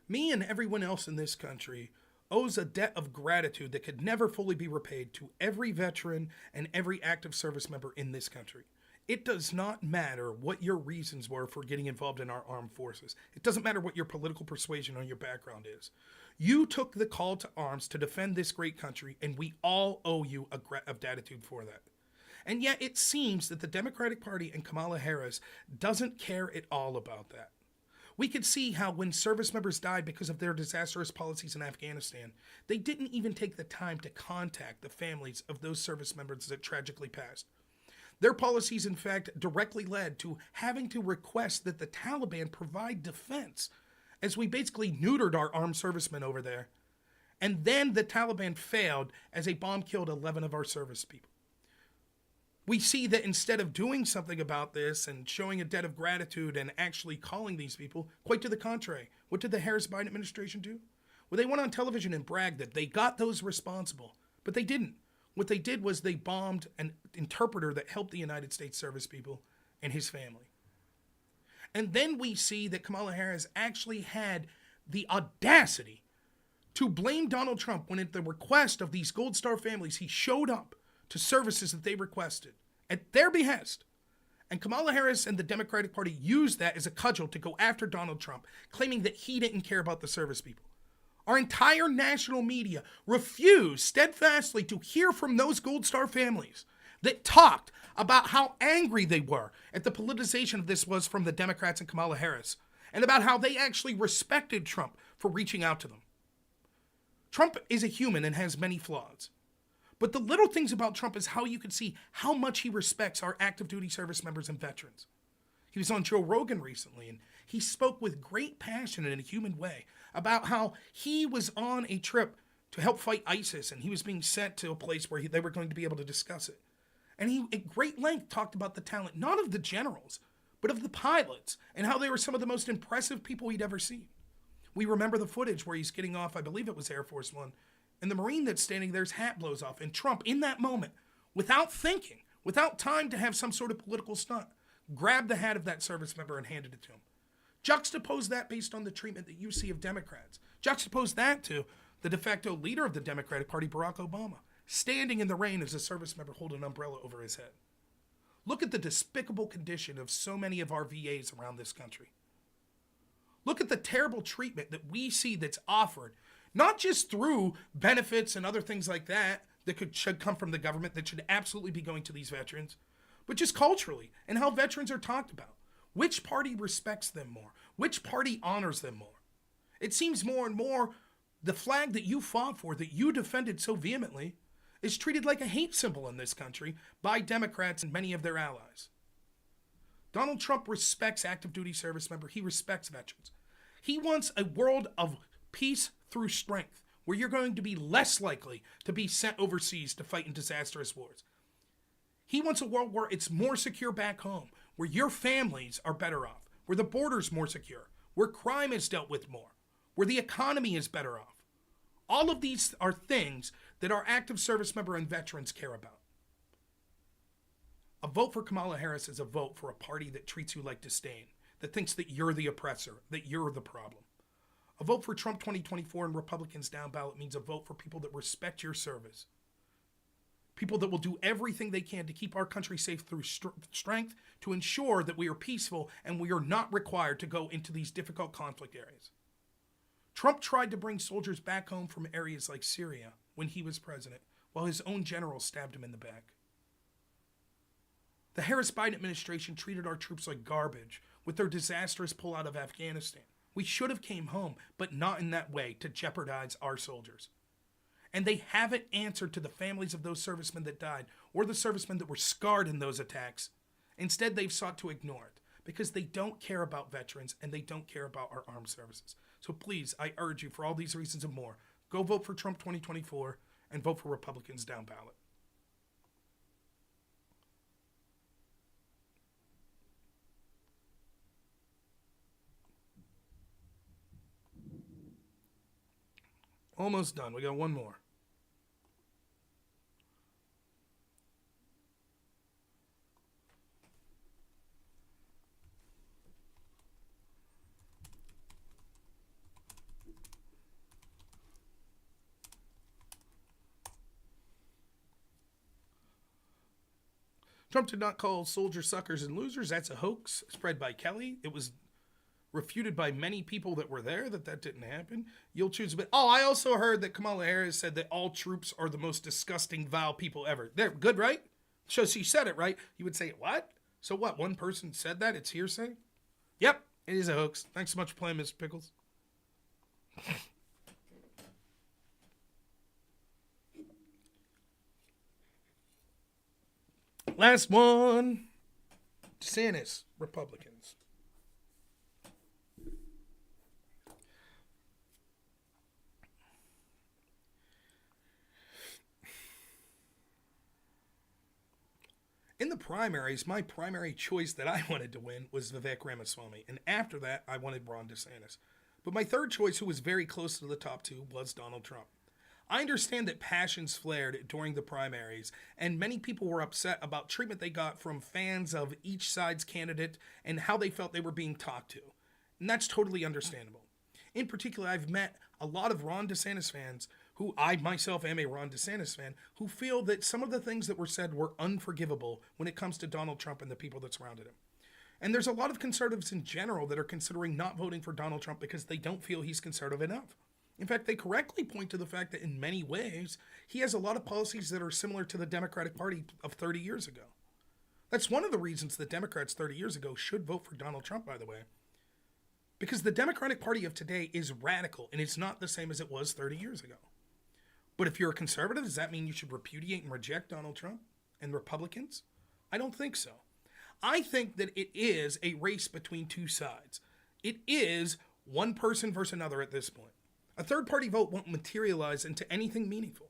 Me and everyone else in this country owes a debt of gratitude that could never fully be repaid to every veteran and every active service member in this country. It does not matter what your reasons were for getting involved in our armed forces. It doesn't matter what your political persuasion or your background is. You took the call to arms to defend this great country, and we all owe you a debt of gratitude for that. And yet it seems that the Democratic Party and Kamala Harris doesn't care at all about that. We could see how when service members died because of their disastrous policies in Afghanistan, they didn't even take the time to contact the families of those service members that tragically passed. Their policies, in fact, directly led to having to request that the Taliban provide defense, as we basically neutered our armed servicemen over there. And then the Taliban failed as a bomb killed 11 of our service people. We see that instead of doing something about this and showing a debt of gratitude and actually calling these people, quite to the contrary, what did the Harris-Biden administration do? Well, they went on television and bragged that they got those responsible, but they didn't. What they did was they bombed an interpreter that helped the United States service people and his family. And then we see that Kamala Harris actually had the audacity to blame Donald Trump when at the request of these Gold Star families, he showed up to services that they requested at their behest. And Kamala Harris and the Democratic Party used that as a cudgel to go after Donald Trump, claiming that he didn't care about the service people. Our entire national media refused steadfastly to hear from those Gold Star families that talked about how angry they were at the politicization of this was from the Democrats and Kamala Harris, and about how they actually respected Trump for reaching out to them. Trump is a human and has many flaws. But the little things about Trump is how you can see how much he respects our active duty service members and veterans. He was on Joe Rogan recently, and he spoke with great passion in a human way about how he was on a trip to help fight ISIS, and he was being sent to a place where they were going to be able to discuss it. And he, at great length, talked about the talent, not of the generals, but of the pilots, and how they were some of the most impressive people he'd ever seen. We remember the footage where he's getting off, I believe it was Air Force One, and the Marine that's standing there's hat blows off. And Trump, in that moment, without thinking, without time to have some sort of political stunt, grabbed the hat of that service member and handed it to him. Juxtapose that based on the treatment that you see of Democrats. Juxtapose that to the de facto leader of the Democratic Party, Barack Obama, standing in the rain as a service member holding an umbrella over his head. Look at the despicable condition of so many of our VAs around this country. Look at the terrible treatment that we see that's offered, not just through benefits and other things like that should come from the government that should absolutely be going to these veterans, but just culturally and how veterans are talked about. Which party respects them more? Which party honors them more? It seems more and more the flag that you fought for, that you defended so vehemently, is treated like a hate symbol in this country by Democrats and many of their allies. Donald Trump respects active duty service members. He respects veterans. He wants a world of peace through strength, where you're going to be less likely to be sent overseas to fight in disastrous wars. He wants a world where it's more secure back home, where your families are better off, where the border's more secure, where crime is dealt with more, where the economy is better off. All of these are things that our active service member and veterans care about. A vote for Kamala Harris is a vote for a party that treats you like disdain, that thinks that you're the oppressor, that you're the problem. A vote for Trump 2024 and Republicans down ballot means a vote for people that respect your service. People that will do everything they can to keep our country safe through strength, to ensure that we are peaceful and we are not required to go into these difficult conflict areas. Trump tried to bring soldiers back home from areas like Syria when he was president, while his own general stabbed him in the back. The Harris-Biden administration treated our troops like garbage with their disastrous pullout of Afghanistan. We should have came home, but not in that way to jeopardize our soldiers. And they haven't answered to the families of those servicemen that died or the servicemen that were scarred in those attacks. Instead, they've sought to ignore it because they don't care about veterans and they don't care about our armed services. So please, I urge you, for all these reasons and more, go vote for Trump 2024 and vote for Republicans down ballot. Almost done. We got one more. Trump did not call soldiers suckers and losers. That's a hoax spread by Kelly. It was refuted by many people that were there that didn't happen. You'll choose a bit. Oh, I also heard that Kamala Harris said that all troops are the most disgusting, vile people ever. They're good, right? So she said it, right? You would say, what? So what? One person said that? It's hearsay? Yep, it is a hoax. Thanks so much for playing, Mr. Pickles. Last one. DeSantis, Republicans. In the primaries, my primary choice that I wanted to win was Vivek Ramaswamy. And after that, I wanted Ron DeSantis. But my third choice, who was very close to the top two, was Donald Trump. I understand that passions flared during the primaries, and many people were upset about treatment they got from fans of each side's candidate and how they felt they were being talked to. And that's totally understandable. In particular, I've met a lot of Ron DeSantis fans who I myself am a Ron DeSantis fan, who feel that some of the things that were said were unforgivable when it comes to Donald Trump and the people that surrounded him. And there's a lot of conservatives in general that are considering not voting for Donald Trump because they don't feel he's conservative enough. In fact, they correctly point to the fact that in many ways, he has a lot of policies that are similar to the Democratic Party of 30 years ago. That's one of the reasons the Democrats 30 years ago should vote for Donald Trump, by the way. Because the Democratic Party of today is radical, and it's not the same as it was 30 years ago. But if you're a conservative, does that mean you should repudiate and reject Donald Trump and Republicans? I don't think so. I think that it is a race between two sides. It is one person versus another at this point. A third-party vote won't materialize into anything meaningful.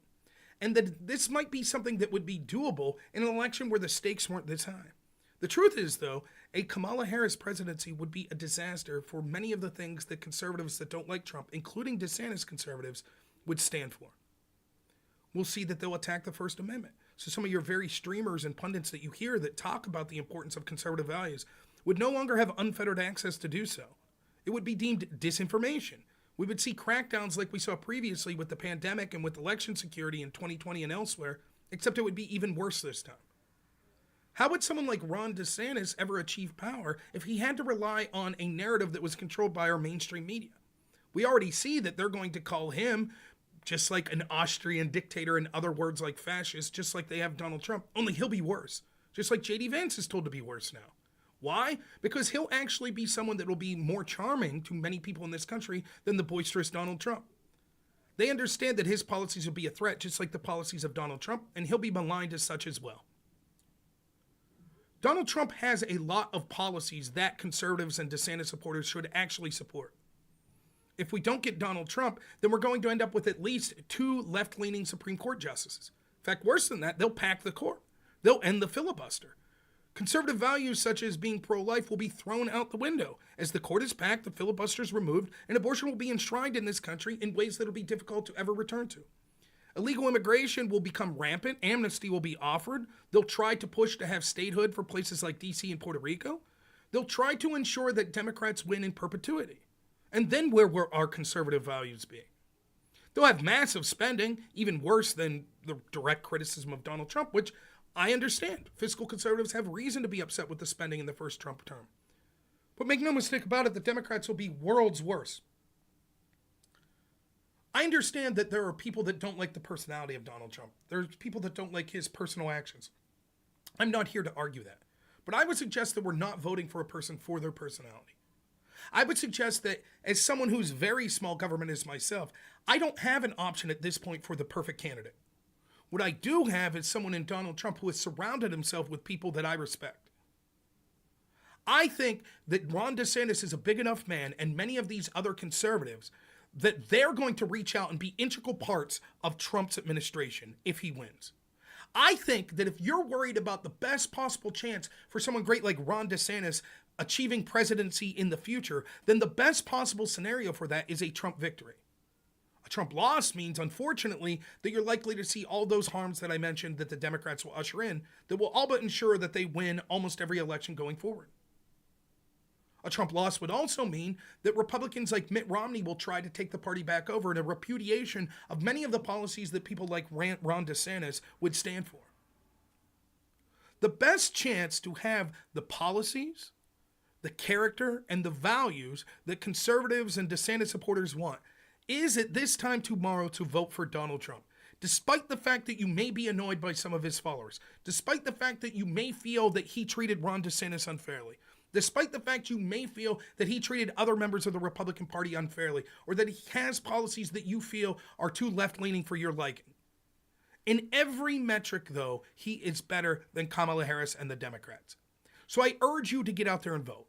And that this might be something that would be doable in an election where the stakes weren't this high. The truth is, though, a Kamala Harris presidency would be a disaster for many of the things that conservatives that don't like Trump, including DeSantis conservatives, would stand for. We'll see that they'll attack the First Amendment. So some of your very streamers and pundits that you hear that talk about the importance of conservative values would no longer have unfettered access to do so. It would be deemed disinformation. We would see crackdowns like we saw previously with the pandemic and with election security in 2020 and elsewhere, except it would be even worse this time. How would someone like Ron DeSantis ever achieve power if he had to rely on a narrative that was controlled by our mainstream media? We already see that they're going to call him just like an Austrian dictator and other words like fascist, just like they have Donald Trump, only he'll be worse. Just like J.D. Vance is told to be worse now. Why? Because he'll actually be someone that will be more charming to many people in this country than the boisterous Donald Trump. They understand that his policies will be a threat, just like the policies of Donald Trump, and he'll be maligned as such as well. Donald Trump has a lot of policies that conservatives and DeSantis supporters should actually support. If we don't get Donald Trump, then we're going to end up with at least 2 left-leaning Supreme Court justices. In fact, worse than that, they'll pack the court. They'll end the filibuster. Conservative values such as being pro-life will be thrown out the window. As the court is packed, the filibuster is removed, and abortion will be enshrined in this country in ways that will be difficult to ever return to. Illegal immigration will become rampant. Amnesty will be offered. They'll try to push to have statehood for places like D.C. and Puerto Rico. They'll try to ensure that Democrats win in perpetuity. And then where will our conservative values be? They'll have massive spending, even worse than the direct criticism of Donald Trump, which I understand. Fiscal conservatives have reason to be upset with the spending in the first Trump term. But make no mistake about it, the Democrats will be worlds worse. I understand that there are people that don't like the personality of Donald Trump. There's people that don't like his personal actions. I'm not here to argue that. But I would suggest that we're not voting for a person for their personality. I would suggest that as someone who's very small government as myself, I don't have an option at this point for the perfect candidate. What I do have is someone in Donald Trump who has surrounded himself with people that I respect. I think that Ron DeSantis is a big enough man, and many of these other conservatives, that they're going to reach out and be integral parts of Trump's administration if he wins. I think that if you're worried about the best possible chance for someone great like Ron DeSantis achieving presidency in the future, then the best possible scenario for that is a Trump victory. A Trump loss means, unfortunately, that you're likely to see all those harms that I mentioned that the Democrats will usher in that will all but ensure that they win almost every election going forward. A Trump loss would also mean that Republicans like Mitt Romney will try to take the party back over in a repudiation of many of the policies that people like Ron DeSantis would stand for. The best chance to have the policies, the character, and the values that conservatives and DeSantis supporters want is at this time tomorrow to vote for Donald Trump. Despite the fact that you may be annoyed by some of his followers, despite the fact that you may feel that he treated Ron DeSantis unfairly, despite the fact you may feel that he treated other members of the Republican Party unfairly, or that he has policies that you feel are too left-leaning for your liking. In every metric, though, he is better than Kamala Harris and the Democrats. So I urge you to get out there and vote.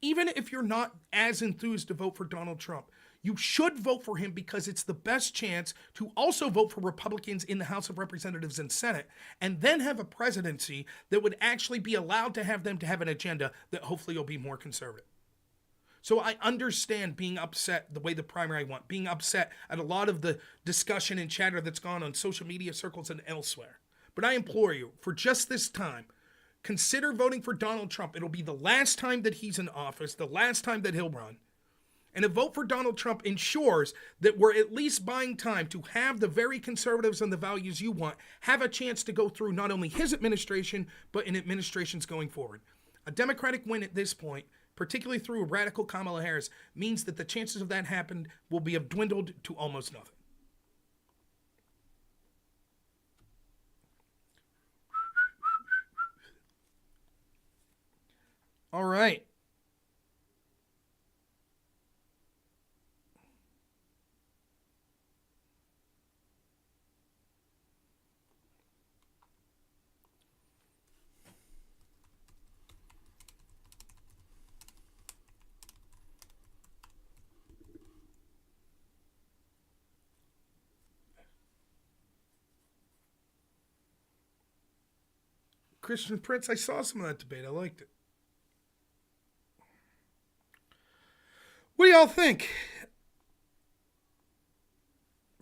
Even if you're not as enthused to vote for Donald Trump, you should vote for him because it's the best chance to also vote for Republicans in the House of Representatives and Senate, and then have a presidency that would actually be allowed to have them to have an agenda that hopefully will be more conservative. So I understand being upset the way the primary went, being upset at a lot of the discussion and chatter that's gone on social media circles and elsewhere. But I implore you, for just this time, consider voting for Donald Trump. It'll be the last time that he's in office, the last time that he'll run. And a vote for Donald Trump ensures that we're at least buying time to have the very conservatives and the values you want have a chance to go through not only his administration, but in administrations going forward. A Democratic win at this point, particularly through a radical Kamala Harris, means that the chances of that happening will be dwindled to almost nothing. All right. Christian Prince, I saw some of that debate. I liked it. What do y'all think?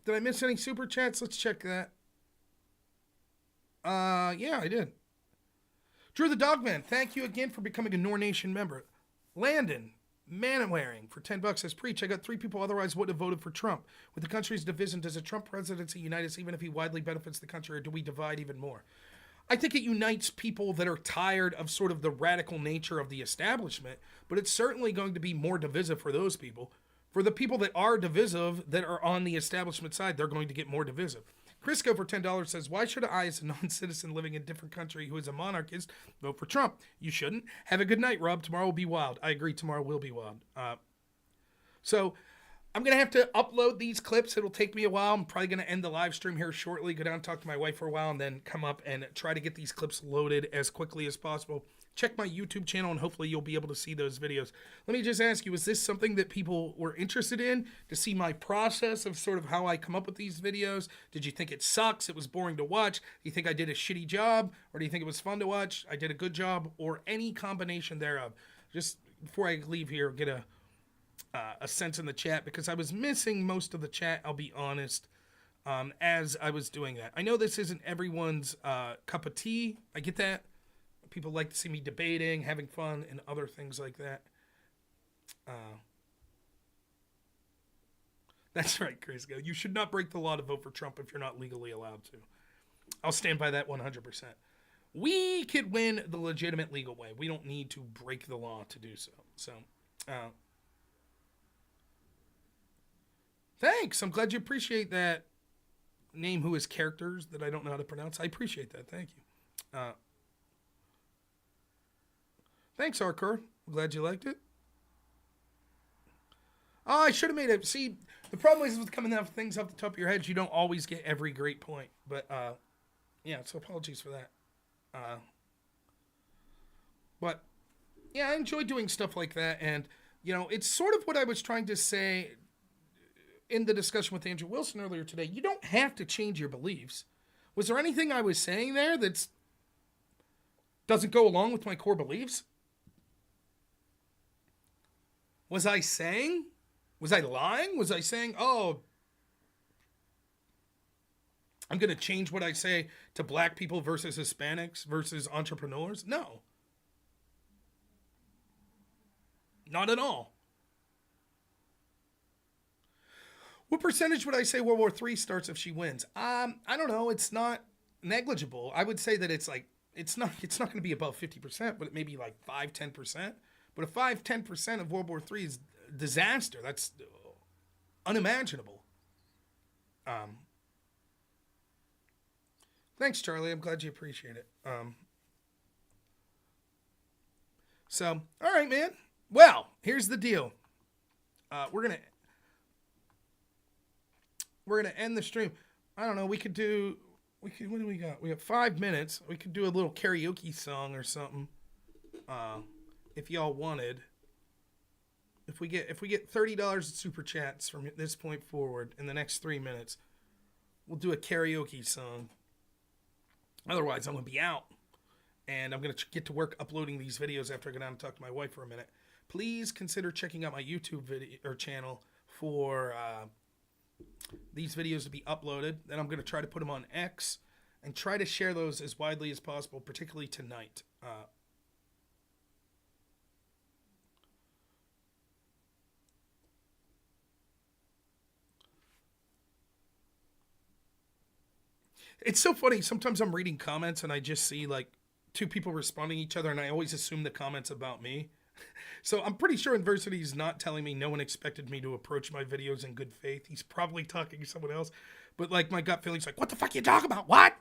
Did I miss any super chats? Let's check that. Yeah, I did. Drew the Dogman, thank you again for becoming a Nor Nation member. Landon Manwaring for $10 says, preach. I got 3 people otherwise would have voted for Trump. With the country's division, does a Trump presidency unite us even if he widely benefits the country, or do we divide even more? I think it unites people that are tired of sort of the radical nature of the establishment, but it's certainly going to be more divisive for those people. For the people that are divisive, that are on the establishment side, they're going to get more divisive. Crisco for $10 says, why should I, as a non-citizen living in a different country who is a monarchist, vote for Trump? You shouldn't. Have a good night, Rob. Tomorrow will be wild. I agree. Tomorrow will be wild. So I'm going to have to upload these clips. It'll take me a while. I'm probably going to end the live stream here shortly, go down and talk to my wife for a while, and then come up and try to get these clips loaded as quickly as possible. Check my YouTube channel, and hopefully you'll be able to see those videos. Let me just ask you, is this something that people were interested in, to see my process of sort of how I come up with these videos? Did you think it sucks? It was boring to watch? Do you think I did a shitty job? Or do you think it was fun to watch? I did a good job? Or any combination thereof? Just before I leave here, get a sense in the chat, because I was missing most of the chat, I'll be honest, as I was doing that. I know this isn't everyone's cup of tea. I get that. People like to see me debating, having fun, and other things like that. That's right, Chris. You should not break the law to vote for Trump if you're not legally allowed to. I'll stand by that 100%. We could win the legitimate legal way. We don't need to break the law to do so. So, thanks. I'm glad you appreciate that name who is characters that I don't know how to pronounce. I appreciate that. Thank you. Thanks, Arcor. I'm glad you liked it. Oh, I should have made it. See, the problem is with coming out with things off the top of your head, you don't always get every great point. But, yeah, so apologies for that. But, yeah, I enjoy doing stuff like that. And, you know, it's sort of what I was trying to say in the discussion with Andrew Wilson earlier today. You don't have to change your beliefs. Was there anything I was saying there that doesn't go along with my core beliefs? Was I saying? Was I lying? Was I saying, oh, I'm going to change what I say to black people versus Hispanics versus entrepreneurs? No. Not at all. What percentage would I say World War III starts if she wins? I don't know. It's not negligible. I would say that it's not going to be above 50%, but it may be like 5-10%. But a 5-10% of World War III is a disaster. That's unimaginable. Thanks, Charlie. I'm glad you appreciate it. So, all right, man. Well, here's the deal. We're gonna end the stream. I don't know. What do we got? We have 5 minutes. We could do a little karaoke song or something. If y'all wanted. If we get $30 in super chats from this point forward in the next 3 minutes, we'll do a karaoke song. Otherwise, I'm going to be out. And I'm going to get to work uploading these videos after I go down and talk to my wife for a minute. Please consider checking out my YouTube video or channel for these videos to be uploaded. Then I'm going to try to put them on X and try to share those as widely as possible, particularly tonight. It's so funny. Sometimes I'm reading comments and I just see like two people responding to each other, and I always assume the comment's about me. So I'm pretty sure Adversity is not telling me no one expected me to approach my videos in good faith. He's probably talking to someone else. But like my gut feeling's like, what the fuck you talking about? What?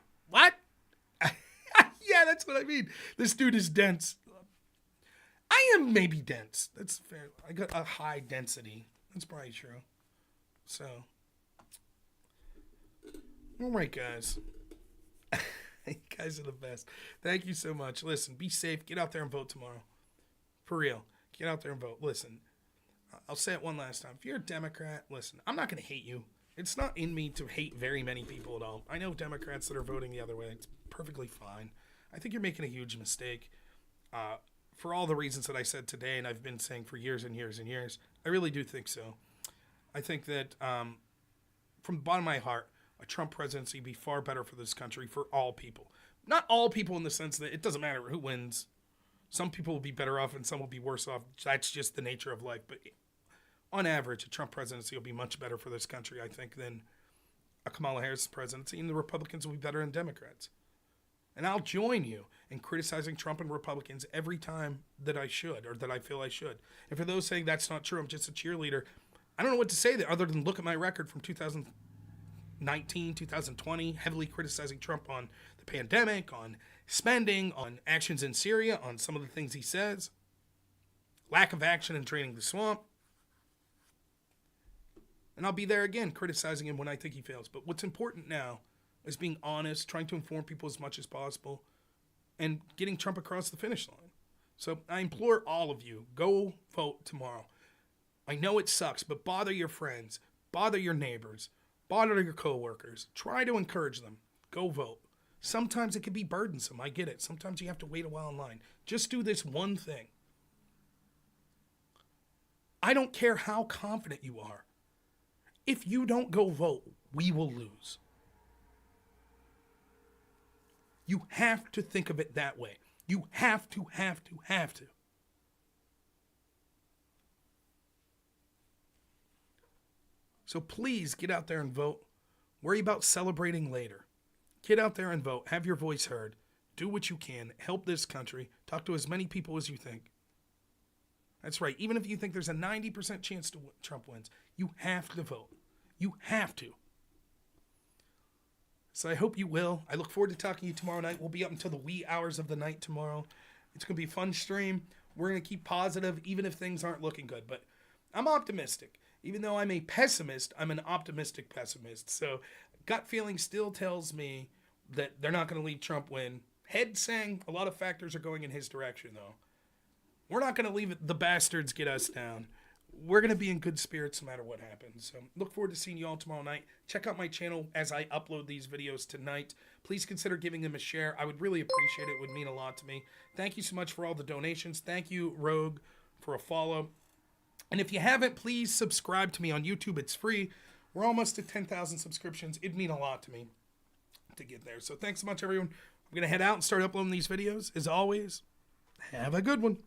Yeah, that's what I mean. This dude is dense. I am maybe dense. That's fair. I got a high density. That's probably true. So, all right, guys. You guys are the best. Thank you so much. Listen, be safe. Get out there and vote tomorrow. For real. Get out there and vote. Listen, I'll say it one last time. If you're a Democrat, listen, I'm not going to hate you. It's not in me to hate very many people at all. I know Democrats that are voting the other way. It's perfectly fine. I think you're making a huge mistake. For all the reasons that I said today and I've been saying for years and years and years, I really do think so. I think that from the bottom of my heart, a Trump presidency would be far better for this country, for all people. Not all people in the sense that it doesn't matter who wins. Some people will be better off and some will be worse off. That's just the nature of life. But on average, a Trump presidency will be much better for this country, I think, than a Kamala Harris presidency. And the Republicans will be better than Democrats. And I'll join you in criticizing Trump and Republicans every time that I should, or that I feel I should. And for those saying that's not true, I'm just a cheerleader, I don't know what to say there other than look at my record from 2000. 2020, heavily criticizing Trump on the pandemic, on spending, on actions in Syria, on some of the things he says, lack of action in draining the swamp. And I'll be there again criticizing him when I think he fails. But what's important now is being honest, trying to inform people as much as possible, and getting Trump across the finish line. So I implore all of you, go vote tomorrow. I know it sucks, but bother your friends, bother your neighbors, bother your coworkers. Try to encourage them. Go vote. Sometimes it can be burdensome. I get it. Sometimes you have to wait a while in line. Just do this one thing. I don't care how confident you are. If you don't go vote, we will lose. You have to think of it that way. You have to. So please get out there and vote. Worry about celebrating later. Get out there and vote. Have your voice heard. Do what you can. Help this country. Talk to as many people as you think. That's right. Even if you think there's a 90% chance Trump wins, you have to vote. You have to. So I hope you will. I look forward to talking to you tomorrow night. We'll be up until the wee hours of the night tomorrow. It's going to be a fun stream. We're going to keep positive even if things aren't looking good. But I'm optimistic. Even though I'm a pessimist, I'm an optimistic pessimist. So gut feeling still tells me that they're not going to leave Trump win. Head saying a lot of factors are going in his direction, though. We're not going to leave the bastards get us down. We're going to be in good spirits no matter what happens. So look forward to seeing you all tomorrow night. Check out my channel as I upload these videos tonight. Please consider giving them a share. I would really appreciate it. It would mean a lot to me. Thank you so much for all the donations. Thank you, Rogue, for a follow. And if you haven't, please subscribe to me on YouTube. It's free. We're almost at 10,000 subscriptions. It'd mean a lot to me to get there. So thanks so much, everyone. I'm going to head out and start uploading these videos. As always, have a good one.